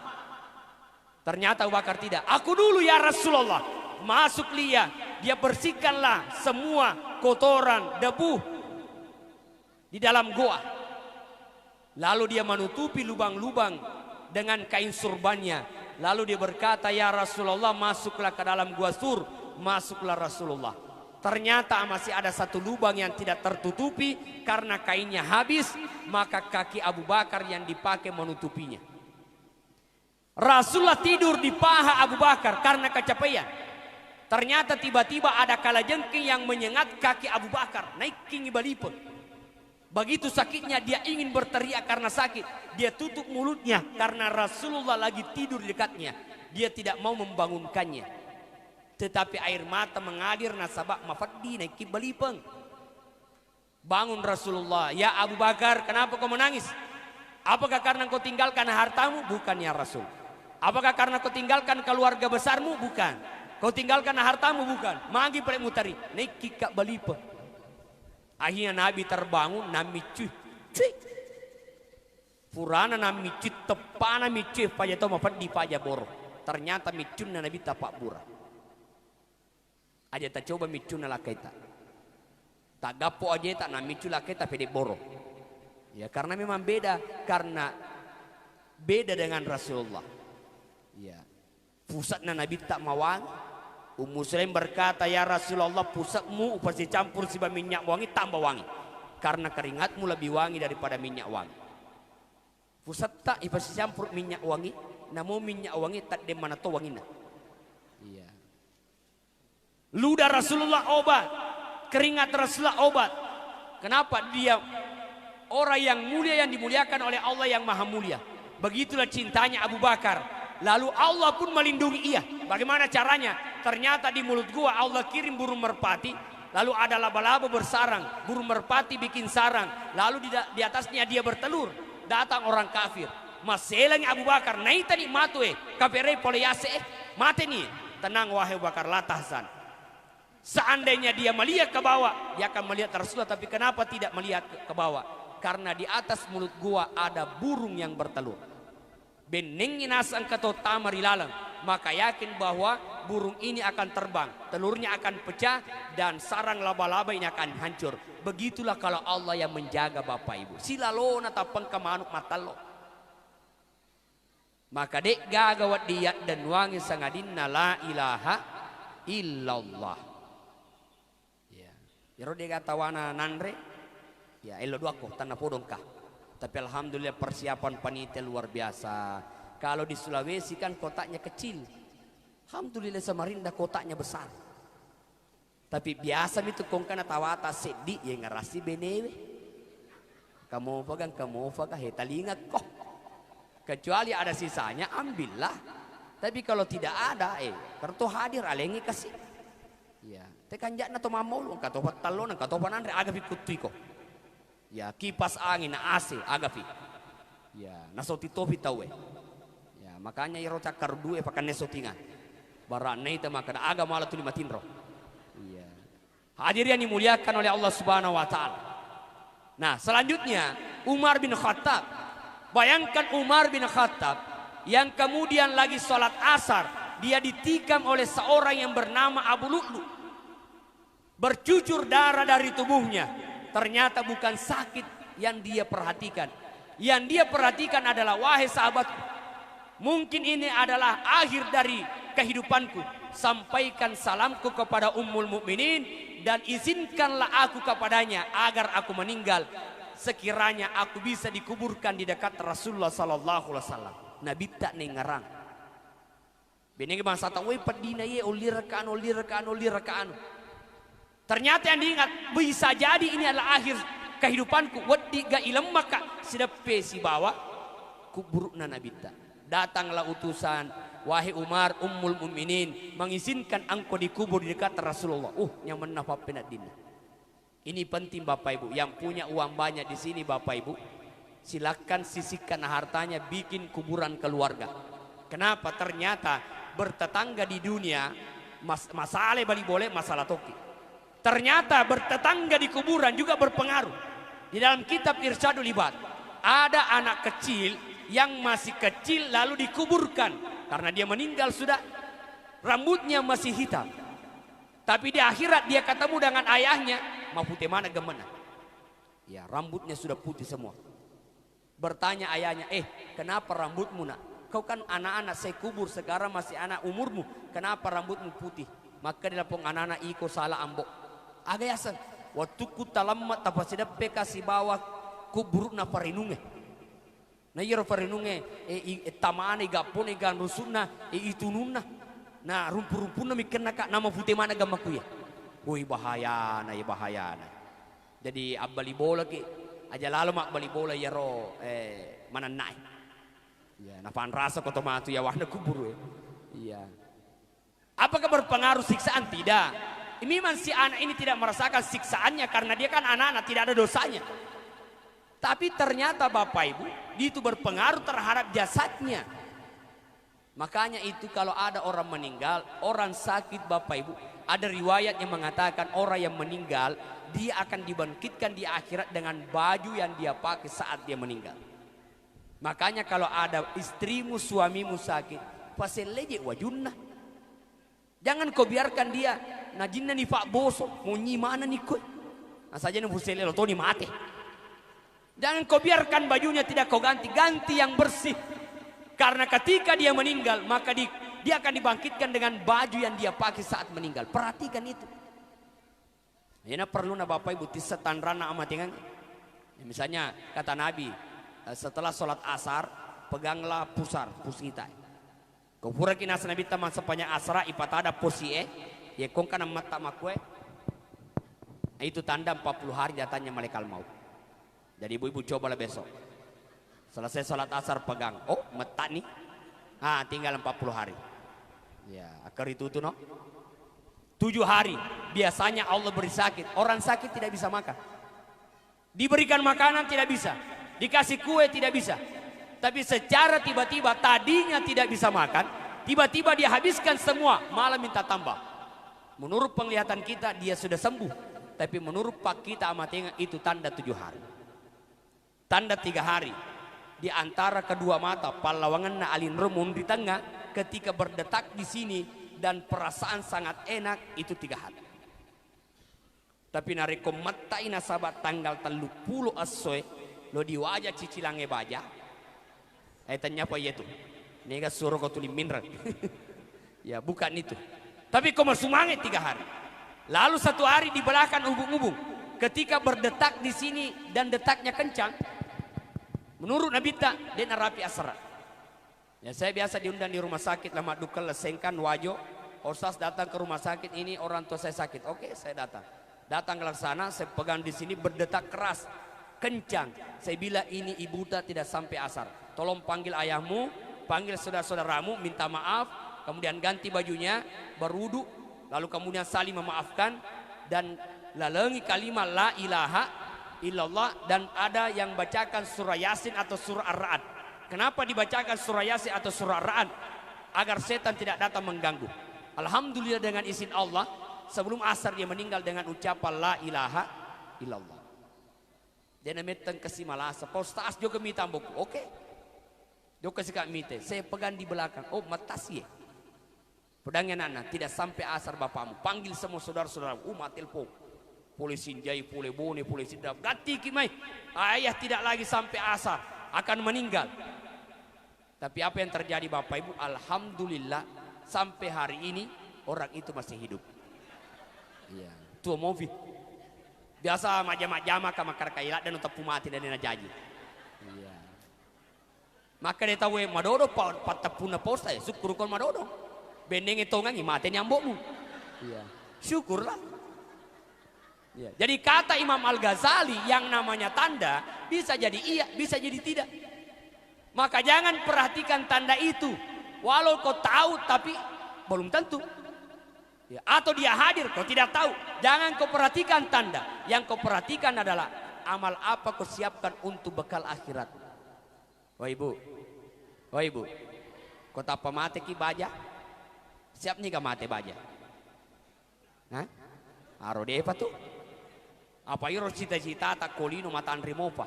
Ternyata Abu Bakar tidak. Aku dulu ya Rasulullah. Masuk dia bersihkanlah semua kotoran, debu di dalam goa. Lalu dia menutupi lubang-lubang dengan kain surbannya. Lalu dia berkata, ya Rasulullah, masuklah ke dalam gua Sur. Masuklah Rasulullah. Ternyata masih ada satu lubang yang tidak tertutupi karena kainnya habis, maka kaki Abu Bakar yang dipakai menutupinya. Rasulullah tidur di paha Abu Bakar karena kecapean. Ternyata tiba-tiba ada kalajengking yang menyengat kaki Abu Bakar, naik king balipun. Begitu sakitnya dia ingin berteriak karena sakit. Dia tutup mulutnya karena Rasulullah lagi tidur di dekatnya. Dia tidak mau membangunkannya. Tetapi air mata mengalir nasabak mafaddi naik balipeng. Bangun Rasulullah. Ya Abu Bakar, kenapa kau menangis? Apakah karena kau tinggalkan hartamu? Bukan ya Rasul. Apakah karena kau tinggalkan keluarga besarmu? Bukan. Kau tinggalkan hartamu? Bukan. Magi pelek mutari. Naik kika balipeng. Akhirnya Nabi terbangun, nami cuy. Purana nami cuy, tepana mi cuy, paja tau mafaddi paja boro. Ternyata micun na Nabi tapak burah. Aja tak coba micun na lakaita. Tak gapo aja tak na micun lakaita pede boro. Ya karena memang beda, karena beda dengan Rasulullah. Ya. Pusatnya Nabi tak mawang. Ummu Sulaim berkata, ya Rasulullah, pusatmu pasti campur si minyak wangi tambah wangi. Karena keringatmu lebih wangi daripada minyak wangi. Pusat tak pasti campur minyak wangi. Namun minyak wangi tak de mana to wangina. Iya. Ludah Rasulullah obat. Keringat Rasulullah obat. Kenapa? Dia orang yang mulia, yang dimuliakan oleh Allah yang maha mulia. Begitulah cintanya Abu Bakar. Lalu Allah pun melindungi ia. Bagaimana caranya? Ternyata di mulut gua Allah kirim burung merpati. Lalu ada laba-laba bersarang. Burung merpati bikin sarang. Lalu di atasnya dia bertelur. Datang orang kafir. Maselang Abu Bakar. Nai tadi matue. Kafirnya poleyase. Mati nih. Tenang wahai Abu Bakar. La tahzan. Seandainya dia melihat ke bawah. Dia akan melihat Rasulullah. Tapi kenapa tidak melihat ke bawah? Karena di atas mulut gua ada burung yang bertelur. Benengin asang kato tamari lalang. Maka yakin bahwa burung ini akan terbang. Telurnya akan pecah. Dan sarang laba-laba ini akan hancur. Begitulah kalau Allah yang menjaga Bapak Ibu. Silalona tapang kamanuk matalo. Maka dek gagawat dia dan wangi sangadinna la ilaha illallah. Ya. Yaro dia katawana nanre. Ya elo duako tanah podongkah. Tapi alhamdulillah persiapan panitia luar biasa. Kalau di Sulawesi kan kotaknya kecil. Alhamdulillah Samarinda kotaknya besar. Tapi biasa itu kongkana tawata sedih yang ngerasi benewe. Kamu pagang hetalingat kok. Kecuali ada sisanya ambillah. Tapi kalau tidak ada kartu hadir alengi kasih. Ya, tekan jakna to mamolu kato talon kato panandre aga pikutui kok. Ya kipas angin AC agafi. Ya nasoti topi tawe. Ya makanya iro cakar dua pakai nesotingan. Barane itu maka aga malah tu lima tinro. Iya. Hadirin yang dimuliakan oleh Allah Subhanahu wa taala. Nah, selanjutnya Umar bin Khattab. Bayangkan Umar bin Khattab yang kemudian lagi sholat asar, dia ditikam oleh seorang yang bernama Abu Lu'lu. Bercucur darah dari tubuhnya. Ternyata bukan sakit yang dia perhatikan. Yang dia perhatikan adalah, wahai sahabatku, mungkin ini adalah akhir dari kehidupanku. Sampaikan salamku kepada Ummul Mukminin dan izinkanlah aku kepadanya agar aku meninggal. Sekiranya aku bisa dikuburkan di dekat Rasulullah sallallahu alaihi wasallam. Nabi tak nengarang. Beneng bangsa tahu padina ye ulirakan. Ternyata yang diingat bisa jadi ini adalah akhir kehidupanku. Wadi ga ilm maka sidape si bawa kuburukna Nabi tak. Datanglah utusan, wahai Umar Ummul Mukminin, mengizinkan engkau dikubur di dekat Rasulullah. Yang menafap penat dini. Ini penting Bapak Ibu, yang punya uang banyak di sini Bapak Ibu, silakan sisihkan hartanya bikin kuburan keluarga. Kenapa? Ternyata bertetangga di dunia masalah bali boleh masalah toki. Ternyata bertetangga di kuburan juga berpengaruh. Di dalam kitab Irsyadul Ibad ada anak kecil yang masih kecil lalu dikuburkan karena dia meninggal sudah, rambutnya masih hitam. Tapi di akhirat dia ketemu dengan ayahnya, mau putih mana gemena? Ya rambutnya sudah putih semua. Bertanya ayahnya, kenapa rambutmu nak? Kau kan anak-anak saya kubur sekarang masih anak umurmu, kenapa rambutmu putih? Maka dilapong anak-anak iko salah ambok. Agayasan, waktu ku talamat tapasida peka si bawah kubur na parinunge. Na yero parinunge tamane gapone gan rusuna itununa. Na rumpun-rumpun na mikena ka nama putih mana gamaku ya. Woi bahaya na. Jadi abali bola ki aja lalu mak bali bola yero mana nai. Ya nafan rasa ko tomatu ya wahna kubur ya. Iya. Apakah berpengaruh siksaan? Tidak. Memang si anak ini tidak merasakan siksaannya karena dia kan anak-anak tidak ada dosanya. Tapi ternyata Bapak Ibu itu berpengaruh terhadap jasadnya. Makanya itu kalau ada orang meninggal, orang sakit Bapak Ibu, ada riwayat yang mengatakan orang yang meninggal dia akan dibangkitkan di akhirat dengan baju yang dia pakai saat dia meninggal. Makanya kalau ada istrimu, suamimu sakit, paseleje wajunna. Jangan kau biarkan dia najinna ni pak boso munyi mana ni koi. Nah saja ni fusele lo toni mate. Jangan kau biarkan bajunya tidak kau ganti yang bersih. Karena ketika dia meninggal maka di dia akan dibangkitkan dengan baju yang dia pakai saat meninggal. Perhatikan itu. Ini perlu na Bapak Ibu tisetan rana amat dengan. Misalnya kata Nabi, setelah sholat asar peganglah pusar pusita. Kau pura kina Nabi taman sepanjang asra ipatada posie, ya kong kana mata makwe. Itu tanda 40 hari datangnya malaikat maut. Jadi ibu-ibu cobalah besok. Selesai sholat asar pegang. Oh, mata nih. Ah, tinggal 40 hari. Ya, akar itu tuh no. 7 hari biasanya Allah beri sakit. Orang sakit tidak bisa makan. Diberikan makanan tidak bisa. Dikasih kue tidak bisa. Tapi secara tiba-tiba tadinya tidak bisa makan, tiba-tiba dia habiskan semua, malah minta tambah. Menurut penglihatan kita dia sudah sembuh, tapi menurut pak kita amat itu tanda 7 hari. Tanda 3 hari. Di antara kedua mata palawangan na alin remun di tengah ketika berdetak di sini dan perasaan sangat enak itu 3 hari. Tapi narekom mata ina sabat tanggal 30 asoe lo di wajah cicilange baja. Tanya apa itu? Nega suruh kau tulis minran. Ya bukan itu. Tapi kau semangat 3 hari. Lalu 1 hari di belakang ubung-ubung. Ketika berdetak di sini dan detaknya kencang, menurut Nabi tak dia narapi asra. Ya saya biasa diundang di rumah sakit lama duka lesengkan wajo. Osas datang ke rumah sakit ini orang tua saya sakit. Oke saya datang. Datang ke sana saya pegang di sini berdetak keras, kencang. Saya bilang ini ibu tidak sampai asar. Tolong panggil ayahmu, panggil saudara-saudaramu, minta maaf, kemudian ganti bajunya, berwudu, lalu kemudian saling memaafkan dan lalengi kalimat la ilaha illallah dan ada yang bacakan surah Yasin atau surah Ar-Ra'd. Kenapa dibacakan surah Yasin atau surah Ar-Ra'd? Agar setan tidak datang mengganggu. Alhamdulillah dengan izin Allah, sebelum asar dia meninggal dengan ucapan la ilaha illallah. Dia nametang kasih malasa, Paustas juga minta buku. Oke. Dia kasih kak mite, saya pegang di belakang. Oh matasi ya. Pedangnya nana, tidak sampai asar bapakmu. Panggil semua saudara-saudara. Telpon. Polisi jai, pule bone, polisi dap. Ganti kimai. Ayah tidak lagi sampai asar, akan meninggal. Tapi apa yang terjadi Bapak Ibu? Alhamdulillah sampai hari ini orang itu masih hidup. Iya. Tua mobil. Biasa majama-majama ka makar kailat dan untuk mati dan dina jaji. Iya. Maka dia tahu madodo patapuna posta ya syukur kon madodo. Bendeng itu ngangi mati nyambokmu. Iya. Syukurlah. Iya. Jadi kata Imam Al-Ghazali yang namanya tanda bisa jadi iya, bisa jadi tidak. Maka jangan perhatikan tanda itu. Walau kau tahu tapi belum tentu. Ya, atau dia hadir kau tidak tahu. Jangan kau perhatikan tanda. Yang kau perhatikan adalah amal apa kau siapkan untuk bekal akhirat. Wah ibu, kau tak mate ki baja? Siap nih ka mate baja? Hah? Arode apa tuh? Apa iro cita-cita tak kolino matan rimopa?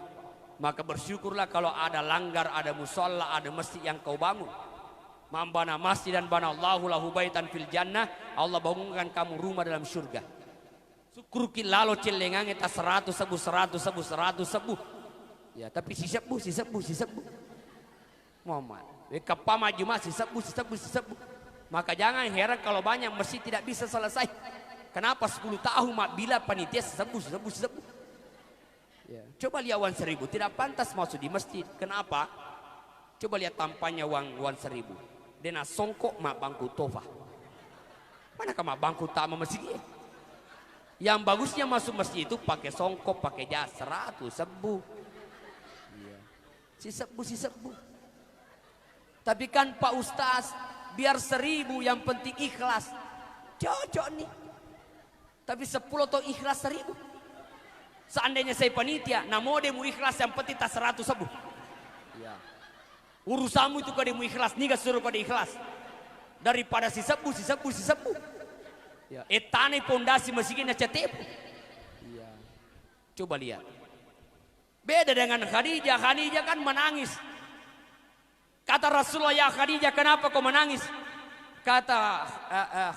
Maka bersyukurlah kalau ada langgar, ada musola, ada masjid yang kau bangun. Mambana masjid dan bana Allahu lahu baitan fil jannah. Allah bangunkan kamu rumah dalam surga. Syukur kilalo celengang eta 100 sebu. Ya tapi si sebu. Muhammad. Kapa maju masih sebu. Maka jangan heran kalau banyak masjid tidak bisa selesai. Kenapa 10 tahun mak bila panitia sebu. Ya. Coba lihat Wan 1000 tidak pantas masuk di masjid. Kenapa? Coba lihat tampaknya Wan 1000. Dena songkok mak bangku tofa. Manakah mak bangku tama masjid? Yang bagusnya masuk masjid itu pakai songkok, pakai jas 100 sebu. Iya. Si sebu. Tapi kan Pak Ustaz biar 1000 yang penting ikhlas. Cocok nih. Tapi 10 atau ikhlas 1000. Seandainya saya panitia, namodemu ikhlas yang penting tak 100 sebu. Ya. Urusamu itu kau demu ikhlas, nih gak suruh kau ikhlas. Daripada si sebu. Ya. Etane pondasi mesiknya cetepu. Ya. Coba lihat. Beda dengan Khadijah. Khadijah kan menangis. Kata Rasulullah, ya Khadijah kenapa kau menangis? Kata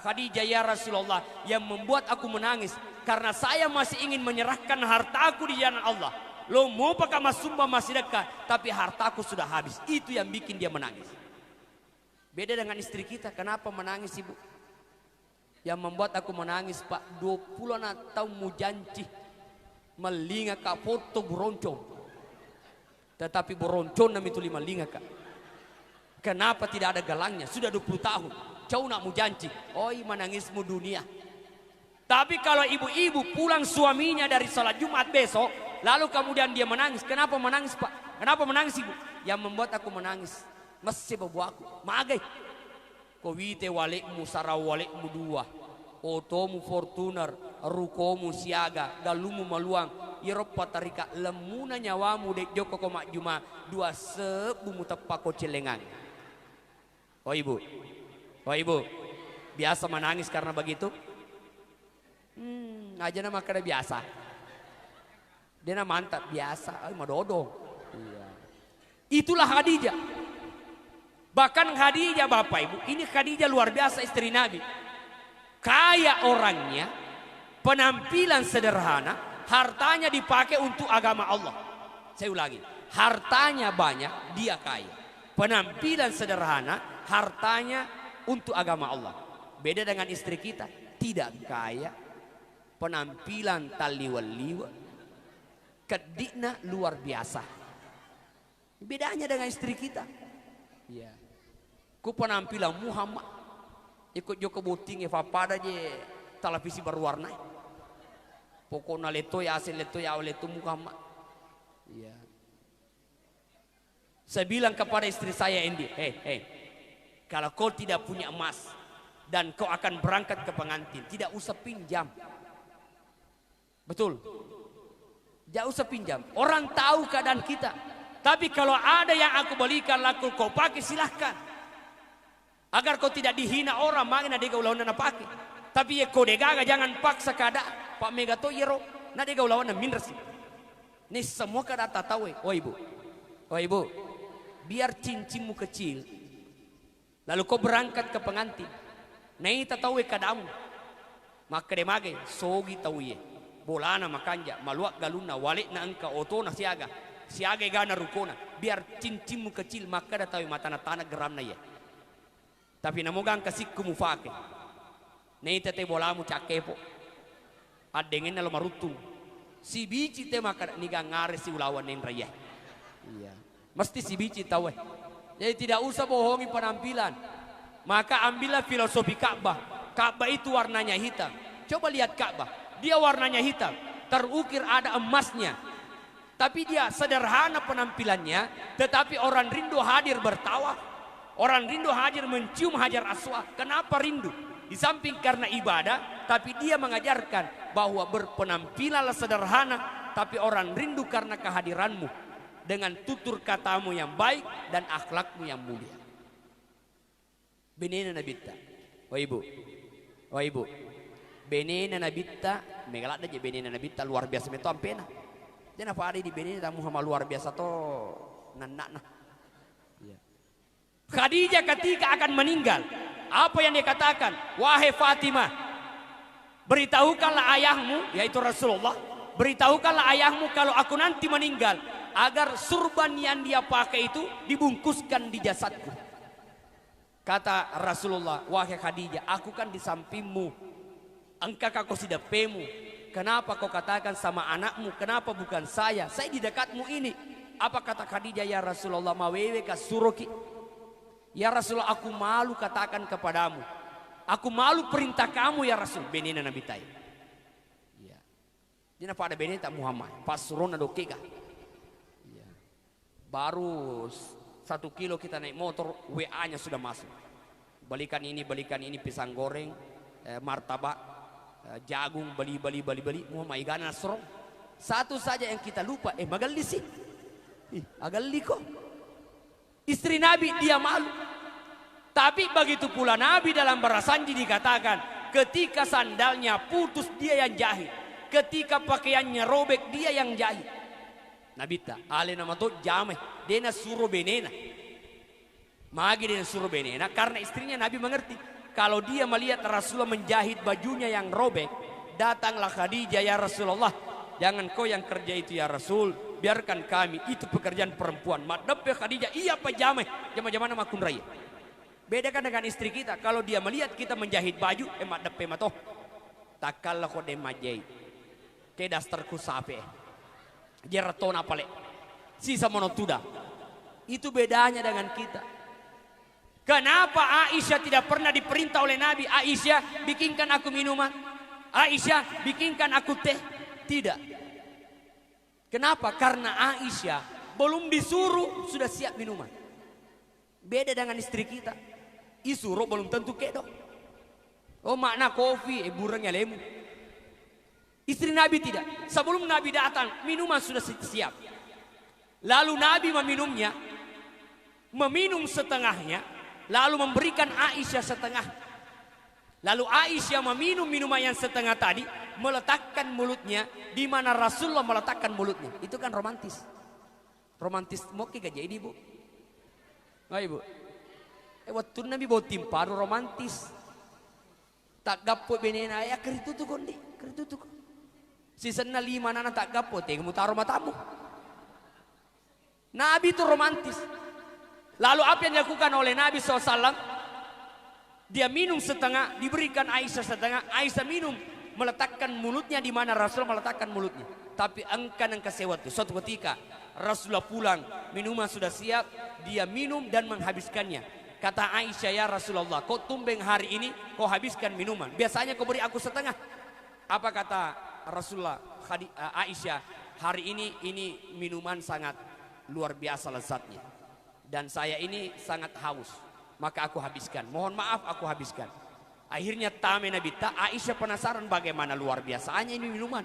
Khadijah, ya Rasulullah, yang membuat aku menangis karena saya masih ingin menyerahkan hartaku di jalan Allah. Lo mau pakai masumba masih dekat, tapi hartaku sudah habis. Itu yang bikin dia menangis. Beda dengan istri kita. Kenapa menangis ibu? Yang membuat aku menangis pak, 20 tahun mu janji melinga kak foto buroncong, tetapi buroncong nam itu 5 linga kak. Kenapa tidak ada galangnya? Sudah 20 tahun jauh nak mu janji. Oi menangismu dunia. Tapi kalau ibu-ibu pulang suaminya dari salat Jumat besok, lalu kemudian dia menangis. Kenapa menangis pak? Kenapa menangis ibu? Yang membuat aku menangis masih babu aku magai kowite walekmu sarau walekmu dua otomu Fortuner rukomu siaga galumu maluang iropa tarika lemuna nyawamu dek joko komak juma dua sebumu tepako celengan. Oh ibu biasa menangis karena begitu? Aja nama kada biasa dia nama mantap biasa madodong. Iya. Itulah Khadijah. Bahkan Khadijah Bapak Ibu, ini Khadijah luar biasa istri Nabi. Kaya orangnya, penampilan sederhana, hartanya dipakai untuk agama Allah. Saya ulangi, hartanya banyak, dia kaya. Penampilan sederhana, hartanya untuk agama Allah. Beda dengan istri kita, tidak kaya, penampilan taliwal-liwa, kedikna luar biasa. Bedanya dengan istri kita. Ya. Ku penampilan Muhammad ikut joko boting pada je televisi berwarna. Pokoknya leto ya asal leto ya leto Muhammad. Ya. Saya bilang kepada istri saya Endi, kalau kau tidak punya emas dan kau akan berangkat ke pengantin, tidak usah pinjam. Betul. Tidak usah pinjam. Orang tahu keadaan kita. Tapi kalau ada yang aku belikan laku kau pakai silahkan. Agar kau tidak dihina orang, makanya dega ulawan na pakai. Tapi ya kau degaga jangan paksa kada. Pak Mega to yero, na dega ulawan na minres. Ini semua kada tahu. Oh ibu, biar cincinmu kecil, lalu kau berangkat ke pengantin. Nei tahu kadamu, maka demage sogi tahu ye. Bolana makanja, maluak galuna, walik na angka oto na siaga gana rukona. Biar cincinmu kecil, maka da tahu mata na tanah geram na ye. Tapi namugang kasih kumufake. Nei tete bolamu cakepo. Adengin na marutung. Si bici te maka niga ngare si ulawan nen raya. Iya. Mesti si bici tahu. Jadi tidak usah bohongi penampilan. Maka ambillah filosofi Ka'bah. Ka'bah itu warnanya hitam. Coba lihat Ka'bah. Dia warnanya hitam. Terukir ada emasnya. Tapi dia sederhana penampilannya. Tetapi orang rindu hadir bertawaf. Orang rindu hadir mencium Hajar Aswad. Kenapa rindu? Di samping karena ibadah, tapi dia mengajarkan bahwa berpenampilanlah sederhana, tapi orang rindu karena kehadiranmu dengan tutur katamu yang baik dan akhlakmu yang mulia. Benena nabita, oh ibu, benena nabita, megalak aja benena nabita luar biasa meto ampena. Dan apa ada di benena tamu sama luar biasa to, nanak. Khadijah ketika akan meninggal, apa yang dia katakan? Wahai Fatimah, beritahukanlah ayahmu, yaitu Rasulullah, beritahukanlah ayahmu kalau aku nanti meninggal, agar surban yang dia pakai itu dibungkuskan di jasadku. Kata Rasulullah, wahai Khadijah, aku kan di sampingmu, engkau kau sidapemu. Kenapa kau katakan sama anakmu? Kenapa bukan saya? Saya di dekatmu ini. Apa kata Khadijah? Ya Rasulullah, mawewe kasuroki. Ya Rasulullah, aku malu katakan kepadamu. Aku malu perintah kamu ya Rasul. Benena Nabi Tayyib. Ya. Dia pada benena Muhammad. Pasurona dokega. Ya. Baru 1 kilo kita naik motor, WA-nya sudah masuk. Balikan ini pisang goreng, martabak, jagung, beli. Muhammad igana nasro. Satu saja yang kita lupa, magali sih. Agali kok. Istri Nabi dia malu. Tapi begitu pula Nabi dalam barasanji dikatakan, ketika sandalnya putus dia yang jahit, ketika pakaiannya robek dia yang jahit. Nabi ta ale nama to jameh dena suruh benena. Magi dena suruh benena karena istrinya Nabi mengerti kalau dia melihat Rasulullah menjahit bajunya yang robek, datanglah Khadijah, ya Rasulullah, jangan kau yang kerja itu ya Rasul, biarkan kami, itu pekerjaan perempuan. Madep Khadijah, iya pajameh, jama-jama nama kun raya. Bedakan dengan istri kita. Kalau dia melihat kita menjahit baju, emak depe matoh. Takalla ko de majai. Ke dastarku sape. Jeratona pale. Sisa monotuda. Itu bedanya dengan kita. Kenapa Aisyah tidak pernah diperintah oleh Nabi? Aisyah, bikinkan aku minuman. Aisyah, bikinkan aku teh. Tidak. Kenapa? Karena Aisyah belum disuruh sudah siap minuman. Beda dengan istri kita. Disuruh belum tentu kedok. Oh makna kopi, burungnya lemu. Istri Nabi tidak. Sebelum Nabi datang, minuman sudah siap. Lalu Nabi meminumnya. Meminum setengahnya. Lalu memberikan Aisyah setengah. Lalu Aisyah meminum minuman yang setengah tadi. Meletakkan mulutnya di mana Rasulullah meletakkan mulutnya. Itu kan romantis. Romantis mau gak jadi bu? Oh ibu. Waktu Nabi bawa timparu romantis. Tak gapo benena ya keritu tuh kondi. Keritu tuh. Sisena 5 nana tak gapo teh kamu taruh matamu. Nabi itu romantis. Lalu apa yang dilakukan oleh Nabi SAW? Dia minum setengah, diberikan Aisyah setengah. Aisyah minum, meletakkan mulutnya di mana Rasul meletakkan mulutnya. Tapi engkan kesewat itu. Suatu ketika Rasulullah pulang, minuman sudah siap, dia minum dan menghabiskannya. Kata Aisyah, ya Rasulullah, kau tumbeng hari ini, kau habiskan minuman. Biasanya kau beri aku setengah. Apa kata Rasulullah? Aisyah, hari ini minuman sangat luar biasa lezatnya. Dan saya ini sangat haus, maka aku habiskan. Mohon maaf aku habiskan. Akhirnya tame Nabi Aisyah penasaran bagaimana luar biasanya ini minuman.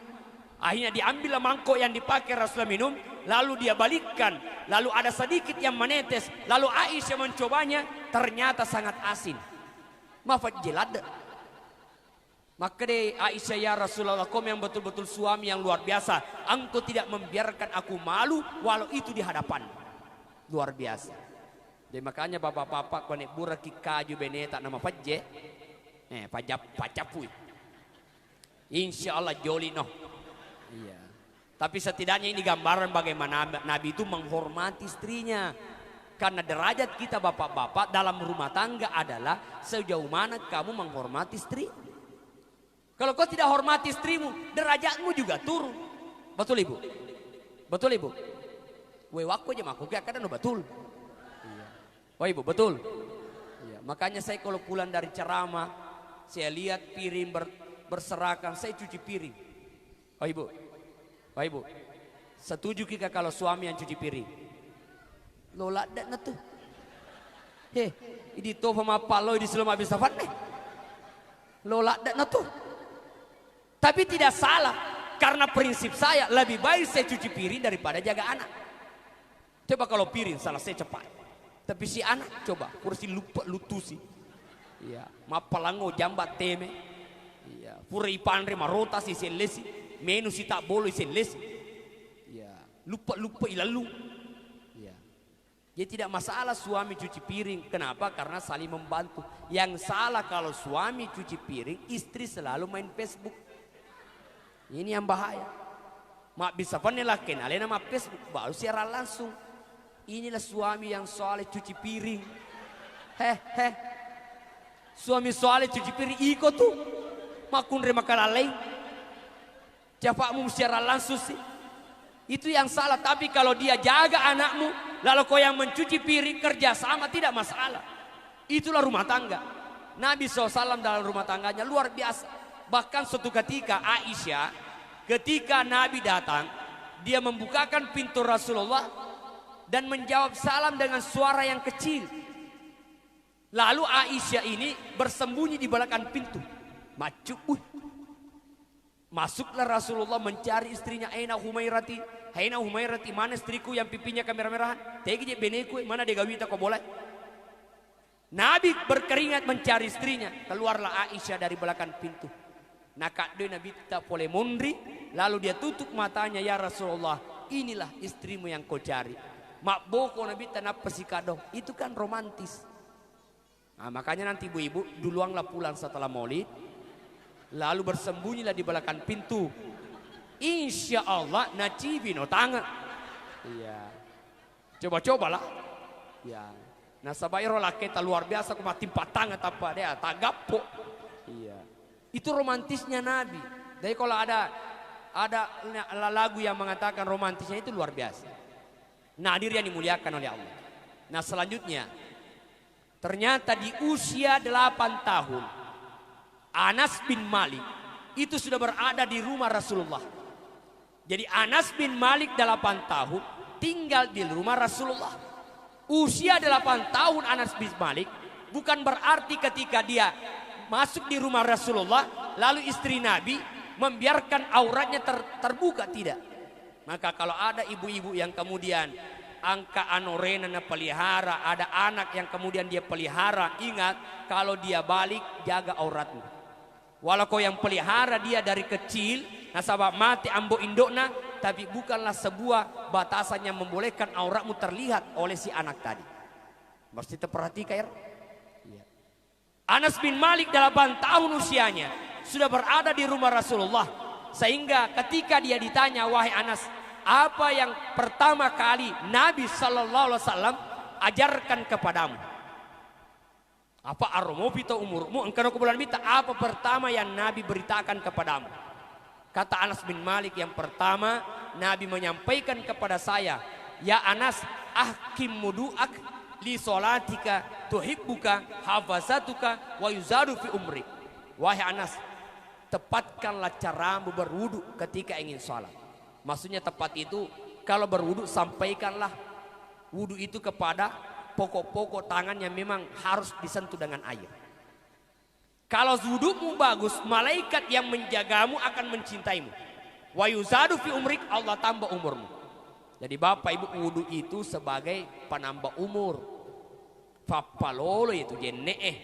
Akhirnya diambil mangkok yang dipakai Rasulullah minum, lalu dia balikkan, lalu ada sedikit yang menetes, lalu Aisyah mencobanya, ternyata sangat asin. Mafat jelada. Maka deh Aisyah, ya Rasulullah, kau yang betul-betul suami yang luar biasa. Engkau tidak membiarkan aku malu walau itu di hadapan. Luar biasa. Jadi makanya bapak-bapak konek buraki kaju beneta nama pajje. Pajapui. Insya Allah joli no. Iya. Tapi setidaknya ini gambaran bagaimana Nabi itu menghormati istrinya. Karena derajat kita bapak-bapak dalam rumah tangga adalah sejauh mana kamu menghormati istri. Kalau kau tidak hormati istrimu, derajatmu juga turun. Betul ibu? Betul ibu? Wewaku aja makhluk ya kadang betul. Iya. Oh ibu betul. Iya. Makanya saya kalau pulang dari ceramah, saya lihat piring berserakan, saya cuci piring. Oh ibu, oh ibu, setuju kita kalau suami yang cuci piring? Lola dak tuh. Heh, ini toh sama palo di selama habis safat nih. Lola dak tuh. Tapi tidak salah, karena prinsip saya lebih baik saya cuci piring daripada jaga anak. Coba kalau piring salah saya cepat. Tapi si anak coba kursi lupa lutusi. Iya, mapalango jambat teme. Iya, pura ipandre marota si selesi. Menu si tak boleh selesi. Iya, lupa ilalu. Iya. Jadi tidak masalah suami cuci piring. Kenapa? Karena saling membantu. Yang salah kalau suami cuci piring, istri selalu main Facebook. Ini yang bahaya. Mak bisa panela kenal nama Facebook baru siaran langsung. Inilah suami yang soleh cuci piring. Suami soleh cuci piring iko tuh. Makun remakalai. Capakmu siaran langsung sih. Itu yang salah. Tapi kalau dia jaga anakmu, lalu kau yang mencuci piring kerja sama tidak masalah. Itulah rumah tangga. Nabi SAW dalam rumah tangganya luar biasa. Bahkan suatu ketika Aisyah, ketika Nabi datang, dia membukakan pintu Rasulullah dan menjawab salam dengan suara yang kecil. Lalu Aisyah ini bersembunyi di belakang pintu. Masuklah Rasulullah mencari istrinya. Aina Humairati, mana istriku yang pipinya kemerah-merahan? Tegi beneku, mana dia gawita kau boleh? Nabi berkeringat mencari istrinya. Keluarlah Aisyah dari belakang pintu. Nakak dia Nabi tak boleh mundri. Lalu dia tutup matanya, ya Rasulullah, inilah istrimu yang kau cari. Mak boko Nabi tanap pesikadong. Itu kan romantis. Nah, makanya nanti ibu-ibu duluanlah pulang setelah maulid. Lalu bersembunyilah di belakang pintu. Insya Allah nacibi no tangan. Iya. Coba-cobalah. Ya. Nah sabairo laki tak luar biasa ku mati patang apa dia tak gapo. Iya. Itu romantisnya Nabi. Jadi kalau ada lagu yang mengatakan romantisnya itu luar biasa. Nah hadir yang dimuliakan oleh Allah. Nah selanjutnya ternyata di usia 8 tahun Anas bin Malik itu sudah berada di rumah Rasulullah. Jadi Anas bin Malik 8 tahun tinggal di rumah Rasulullah. Usia 8 tahun Anas bin Malik bukan berarti ketika dia masuk di rumah Rasulullah lalu istri Nabi membiarkan auratnya terbuka, tidak. Maka kalau ada ibu-ibu yang kemudian angka anorena pelihara, ada anak yang kemudian dia pelihara, ingat kalau dia balik jaga auratmu. Walau kau yang pelihara dia dari kecil, nasabah mati ambo indokna, tapi bukanlah sebuah batasan yang membolehkan auratmu terlihat oleh si anak tadi. Mesti terperhatikan ya. Anas bin Malik 8 tahun usianya sudah berada di rumah Rasulullah, sehingga ketika dia ditanya, wahai Anas, apa yang pertama kali Nabi Sallallahu Alaihi Wasallam ajarkan kepadamu? Apa aromopito umurmu? Engkau kebulan bita. Apa pertama yang Nabi beritakan kepadamu? Kata Anas bin Malik, yang pertama Nabi menyampaikan kepada saya, ya Anas, ahkim mudu'ak li solatika tuhibbuka hafazatuka wa yuzadu fi umrik. Wahai Anas, tepatkanlah caramu berwudu ketika ingin sholat. Maksudnya tepat itu, kalau berwudu sampaikanlah wudu itu kepada pokok-pokok tangan yang memang harus disentuh dengan air. Kalau wudumu bagus, malaikat yang menjagamu akan mencintaimu. Wa yuzadu fi umrik, Allah tambah umurmu. Jadi bapak ibu, wudu itu sebagai penambah umur. Fapalolo itu jenne'eh.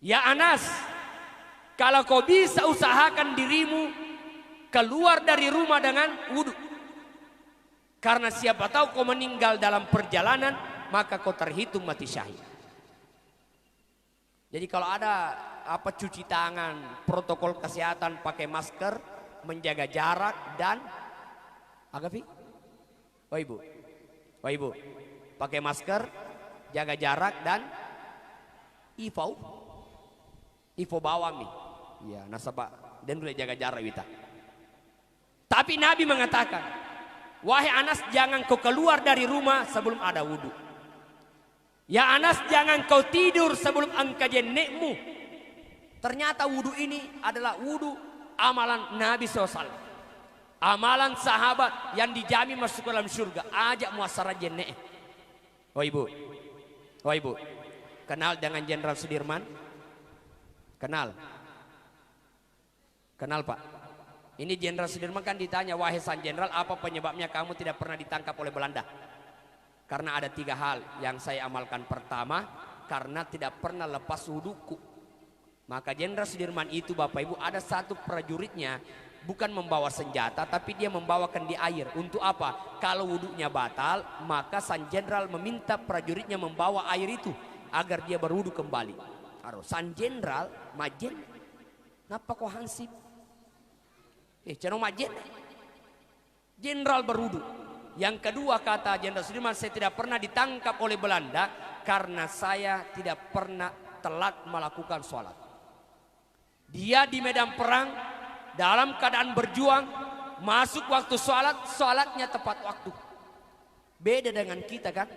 Ya Anas, kalau kau bisa usahakan dirimu keluar dari rumah dengan wudu. Karena siapa tahu kau meninggal dalam perjalanan, maka kau terhitung mati syahid. Jadi kalau ada apa cuci tangan, protokol kesehatan, pakai masker, menjaga jarak dan agapi? Oh ibu, pakai masker, jaga jarak dan ifo bawami. Ya, nasabah dan boleh jaga jarak kita. Tapi Nabi mengatakan, wahai Anas, jangan kau keluar dari rumah sebelum ada wudu. Ya Anas, jangan kau tidur sebelum engkau jenekmu. Ternyata wudu ini adalah wudu amalan Nabi SAW. Amalan sahabat yang dijamin masuk ke dalam surga. Ajak muasarah jenek. Oh ibu, kenal dengan Jenderal Sudirman? Kenal Pak. Ini Jenderal Sudirman kan ditanya, wahai Sang Jenderal, apa penyebabnya kamu tidak pernah ditangkap oleh Belanda? Karena ada 3 hal yang saya amalkan. Pertama, karena tidak pernah lepas wuduku. Maka Jenderal Sudirman itu bapak ibu, ada satu prajuritnya bukan membawa senjata, tapi dia membawakan di air. Untuk apa? Kalau wudunya batal, maka Sang Jenderal meminta prajuritnya membawa air itu agar dia berwudu kembali. Sang Jenderal majen, ngapa kau hansip? Cano majen, Jenderal berwudu. Yang kedua, kata Jenderal Sudirman, saya tidak pernah ditangkap oleh Belanda karena saya tidak pernah telat melakukan sholat. Dia di medan perang dalam keadaan berjuang, masuk waktu sholat, sholatnya tepat waktu. Beda dengan kita kan.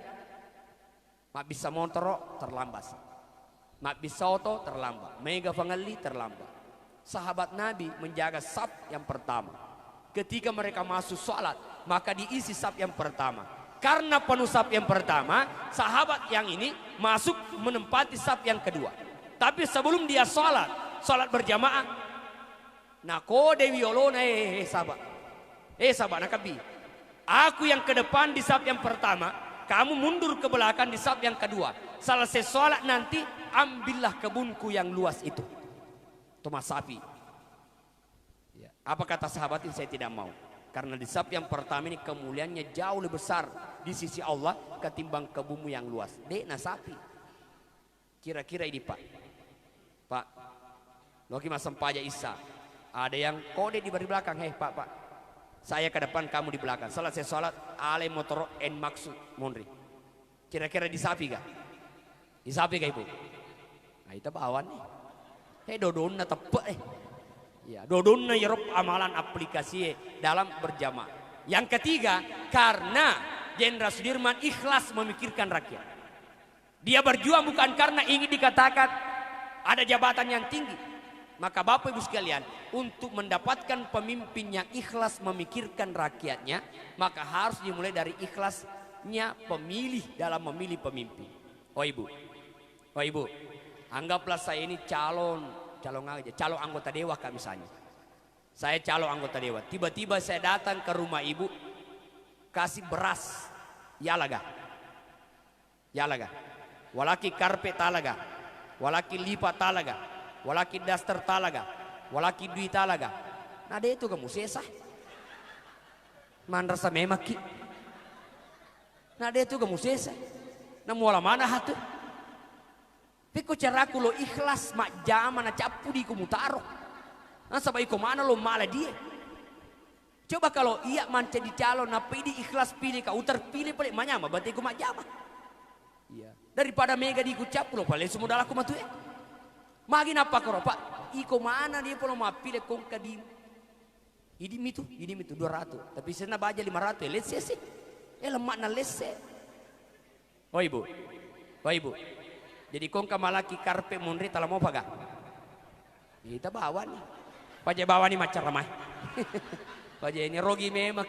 Mak bisa motor terlambat, mak bisa auto terlambat, mega pengali terlambat. Sahabat Nabi menjaga saf yang pertama. Ketika mereka masuk sholat, maka diisi saf yang pertama. Karena penuh saf yang pertama, sahabat yang ini masuk menempati saf yang kedua. Tapi sebelum dia sholat berjamaah, nako dewi olona sahabat nakabi. Aku yang ke depan di saf yang pertama, kamu mundur ke belakang di saf yang kedua. Selesai sholat nanti, ambillah kebunku yang luas itu. Thomas sapi. Apa kata sahabat ini? Saya tidak mau. Karena di saf yang pertama ini kemuliaannya jauh lebih besar di sisi Allah ketimbang kebunmu yang luas. Dekna sapi. Kira-kira ini Pak. Loki masam pajak Isa. Ada yang kode di belakang. Hei Pak. Saya ke depan, kamu di belakang. Selesai sholat, ale motor en maksud monri. Kira-kira disapi kah? Disapi kah ibu? Nah itu bawan nih. Dodonna tepe ya, dodonna yerop amalan aplikasi dalam berjamaah. Yang ketiga, karena Jenderal Sudirman ikhlas memikirkan rakyat. Dia berjuang bukan karena ingin dikatakan ada jabatan yang tinggi. Maka Bapak Ibu sekalian, untuk mendapatkan pemimpin yang ikhlas memikirkan rakyatnya, maka harus dimulai dari ikhlasnya pemilih dalam memilih pemimpin. Oh ibu, anggaplah saya ini calon anggota dewan kak misalnya. Saya calon anggota dewan. Tiba-tiba saya datang ke rumah ibu, kasih beras, yalaga, walaki karpet talaga, walaki lipat talaga, walaki daster talaga, walaki duit talaga. Nah dia itu kamu sesah. Mandrasa memaki. Nah dia itu kamu sesah. Nah muala mana hatu? Piko caraku lo ikhlas mak jamana capu di kumutaro. Nah sabai ko mana lo malah dia. Coba kalau iya manca di calon apa ini ikhlas pilih kau terpilih paling manyama berarti ko mak jama. Iya. Daripada mega di kucap lo paling semua dalam aku matu ya. Magin apa karo pak? Iko mana dia polo mau pilih kong kadim. Idim itu 200. Tapi sana baja 500 ya let's sih. Lemak na let's. Oh ibu. Jadi kong kamalaki karpe monri tala mau paga. Kita bawa nih. Paja bawa nih macam ramai. Paja ini rogi memang.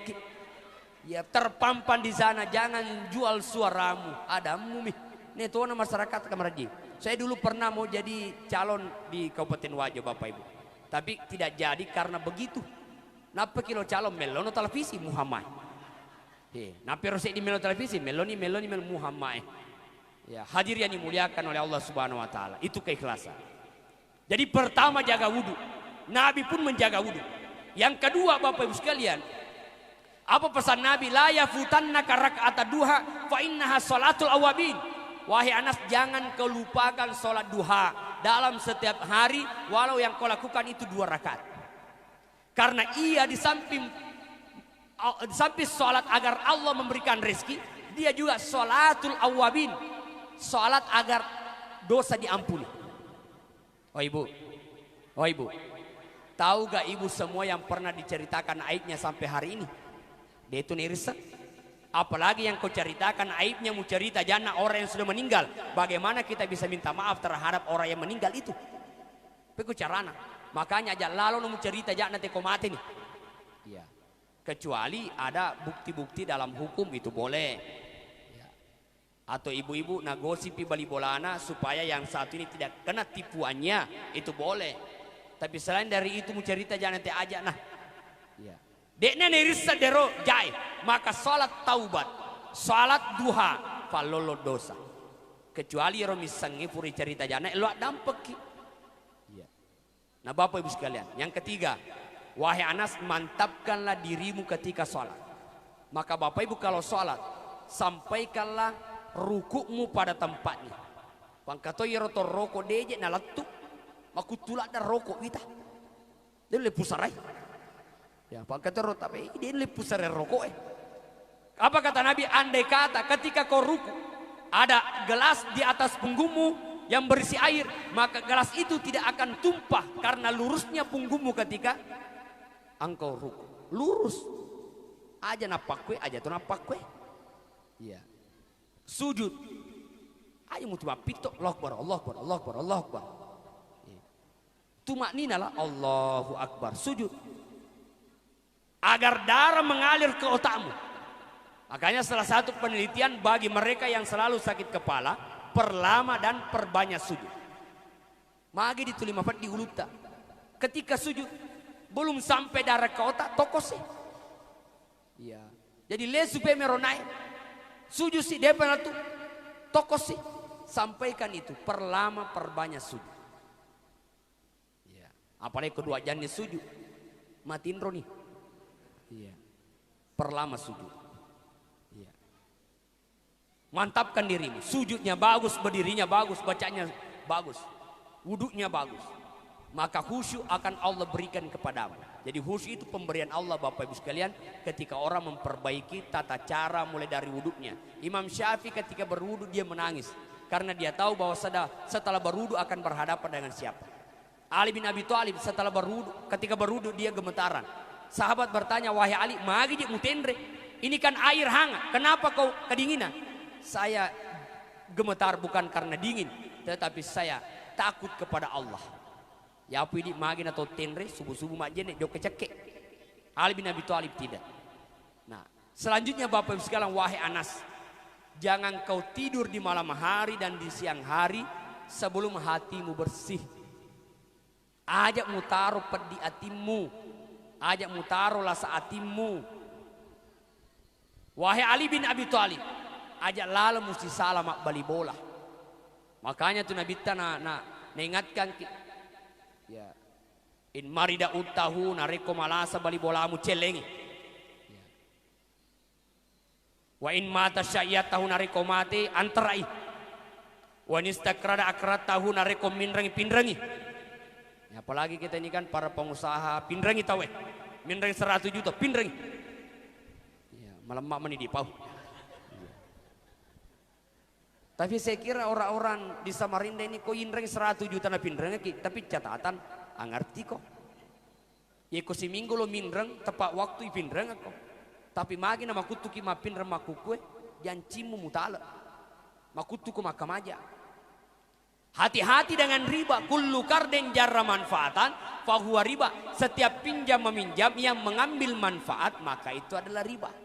Ya terpampan di sana, jangan jual suaramu. Ada mumi. Nih tuan masyarakat Kamaraji. Saya dulu pernah mau jadi calon di Kabupaten Wajo Bapak Ibu. Tapi tidak jadi karena begitu. Napa kilo calon melono televisi Muhammad. Napa rosek di melono televisi meloni Muhammad. Ya, hadir yang dimuliakan oleh Allah Subhanahu wa taala. Itu keikhlasan. Jadi pertama jaga wudhu. Nabi pun menjaga wudhu. Yang kedua Bapak Ibu sekalian, apa pesan Nabi? La yafutannaka raka'at duha fa innaha salatul awabin. Wahai Anas, jangan kau lupakan salat duha dalam setiap hari walau yang kau lakukan itu 2 rakaat. Karena ia di samping salat agar Allah memberikan rezeki, dia juga salatul awabin. Salat agar dosa diampuni. Oh ibu, tahu gak ibu semua yang pernah diceritakan aibnya sampai hari ini? Dia itu nirisak. Apalagi yang kau ceritakan aibnya, mau cerita jana orang yang sudah meninggal. Bagaimana kita bisa minta maaf terhadap orang yang meninggal itu? Peku carana. Makanya aja lalu mau cerita jana teko mati nih. Ya. Kecuali ada bukti-bukti dalam hukum itu boleh. Atau ibu-ibu nagosipi bali bolana supaya yang satu ini tidak kena tipuannya, itu boleh. Tapi selain dari itu mau cerita jangan nanti aja nah. Ya. Dekne nirisa dero jai, maka salat taubat, salat duha, falolo dosa. Kecuali romi sangi puri cerita jangan lo dampak. Ya. Nah Bapak Ibu sekalian, yang ketiga, wahai Anas, mantapkanlah dirimu ketika salat. Maka Bapak Ibu kalau salat, sampaikanlah rukukmu pada tempatnya. Pangkato yeroto rokok deje na latuk makutulak dan rokok kita. Dia le pusarai. Ya pangkato rota be dia le pusarai rokok. Apa kata Nabi? Andai kata ketika kau ruku ada gelas di atas punggungmu yang berisi air, maka gelas itu tidak akan tumpah karena lurusnya punggungmu ketika engkau ruku. Lurus. Aja napakwe, aja tu napakwe. Iya. Sujud ayo mutu bapito Allah akbar tumak nina lah Allahu akbar sujud agar darah mengalir ke otakmu. Makanya salah satu penelitian bagi mereka yang selalu sakit kepala, perlama dan perbanyak sujud. Magi ditulima di uluta ketika sujud belum sampai darah ke otak tokose. Iya. Jadi le supaya meronai sujud si depan itu toko sih sampaikan itu perlama perbanyak sujud. Ya. Apalagi kedua jenis sujud matiin roni. Iya. Perlama sujud. Iya. Mantapkan dirimu. Sujudnya bagus, berdirinya bagus, bacanya bagus, wuduknya bagus. Maka khusyuk akan Allah berikan kepadamu. Jadi khusyuk itu pemberian Allah Bapak Ibu sekalian, ketika orang memperbaiki tata cara mulai dari wudhunya. Imam Syafi'i ketika berwudhu dia menangis karena dia tahu bahwa setelah berwudhu akan berhadapan dengan siapa. Ali bin Abi Thalib setelah berwudhu, ketika berwudhu dia gemetaran. Sahabat bertanya, wahai Ali, magi dia mutendre, ini kan air hangat, kenapa kau kedinginan? Saya gemetar bukan karena dingin, tetapi saya takut kepada Allah. Ya apa ini magin atau tenre subuh-subuh majene jok kecekek. Ali bin Abi Thalib tidak. Nah, selanjutnya Bapak Ibu sekalian, wahai Anas, jangan kau tidur di malam hari dan di siang hari sebelum hatimu bersih. Ajak mutaro pedi hatimu, ajak mutaro lasa hatimu. Wahai Ali bin Abi Thalib, ajak lala mesti salam bali bola. Makanya tuh Nabi ingatkan ya, in marida utahu nareko malasa bali bolamu celengi ya. Wa in mata syai'atahu nareko mate antarai wa nistakrada akratahu nareko minrangi pinrangi ya. Apalagi kita ini kan para pengusaha pinrangi tahu minrangi 100 juta pinrangi ya, malam mani di pau ya. Tapi saya kira orang-orang di Samarinda ini kok inreng 100 juta na pinreng, tapi catatan ngerti kok. Ya ko si minggu lo minreng tepat waktu pinreng kok. Tapi magi nama kutuki ma pinreng makukue jancimu mutala. Makutuku makamaja. Hati-hati dengan riba. Kullu karden jarra manfaatan fahuwa riba. Setiap pinjam meminjam yang mengambil manfaat maka itu adalah riba.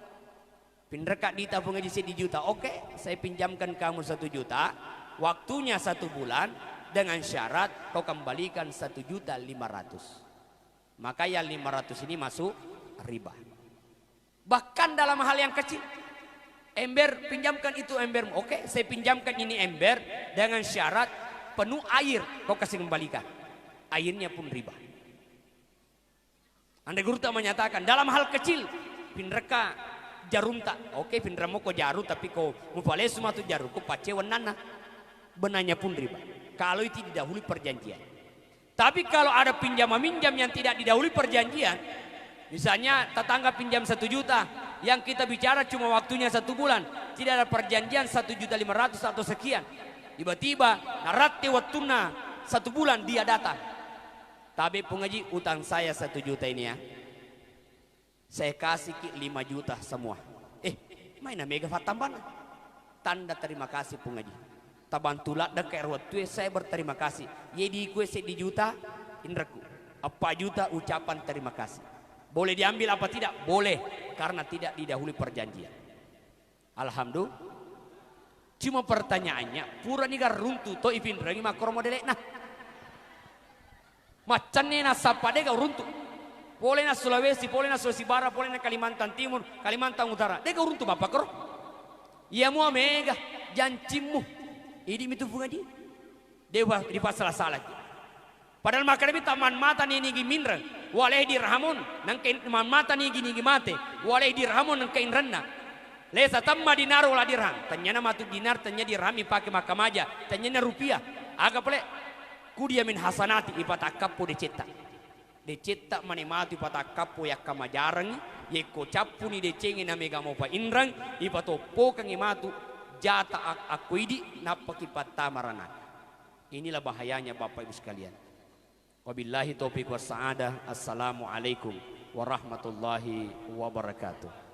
Pinrekat di tabung aja 1 juta. Oke, saya pinjamkan kamu 1 juta. Waktunya 1 bulan dengan syarat kau kembalikan 1.500.000. Maka yang 500 ini masuk riba. Bahkan dalam hal yang kecil, ember pinjamkan itu embermu. Oke, saya pinjamkan ini ember dengan syarat penuh air kau kasih kembalikan. Airnya pun riba. Andai guru tak menyatakan dalam hal kecil pinreka jarum tak. Oke, pindramu kau jarum tapi kau mupale semua tu jarum kau pace wenana. Benarnya pun riba. Kalau itu didahului perjanjian. Tapi kalau ada pinjam meminjam yang tidak didahului perjanjian, misalnya tetangga pinjam 1 juta, yang kita bicara cuma waktunya 1 bulan, tidak ada perjanjian 1.500.000 atau sekian. Tiba-tiba narate waktuna 1 bulan dia datang. Tapi pengaji utang saya 1 juta ini ya, saya kasih 5 juta semua. Mana mega fatamban? Tanda terima kasih pengaji. Tabantulat dekat waktu saya berterima kasih. Jadi kue 1 juta indraku. Apa juta ucapan terima kasih. Boleh diambil apa tidak? Boleh, karena tidak didahului perjanjian. Alhamdulillah. Cuma pertanyaannya, pura ni gar runtuh to ipin rangi makro modele nah. Macannya na sapade ga runtuh. Boleh na Sulawesi, boleh na Sulawesi Barat, boleh na Kalimantan Timur, Kalimantan Utara. Dega uruntu bapak kro. Ia mua mega jancimu. Ini mitu bunga di. Dewa di pasal salah. Padahal makanya taman mata ni nigi minrang. Waleh dirhamun nangkain taman mata ni gini mate. Waleh dirhamun nangkain renna. Lesa tamma dinar wala dirham. Tanyana matu dinar tanya dirham ipake makamaja. Tanyana rupiah. Aga pole kudia min hasanati ipatakapu dicetak. Dicetak manimatu ipatakapu yak kamajarang. Yeko capu ni decengin na mega mo pa inrang ipatopo kang imatu jata akuidi napakipat tamarana. Inilah bahayanya Bapak Ibu sekalian. Wabillahi taufiq was sa'adah. Assalamualaikum warahmatullahi wabarakatuh.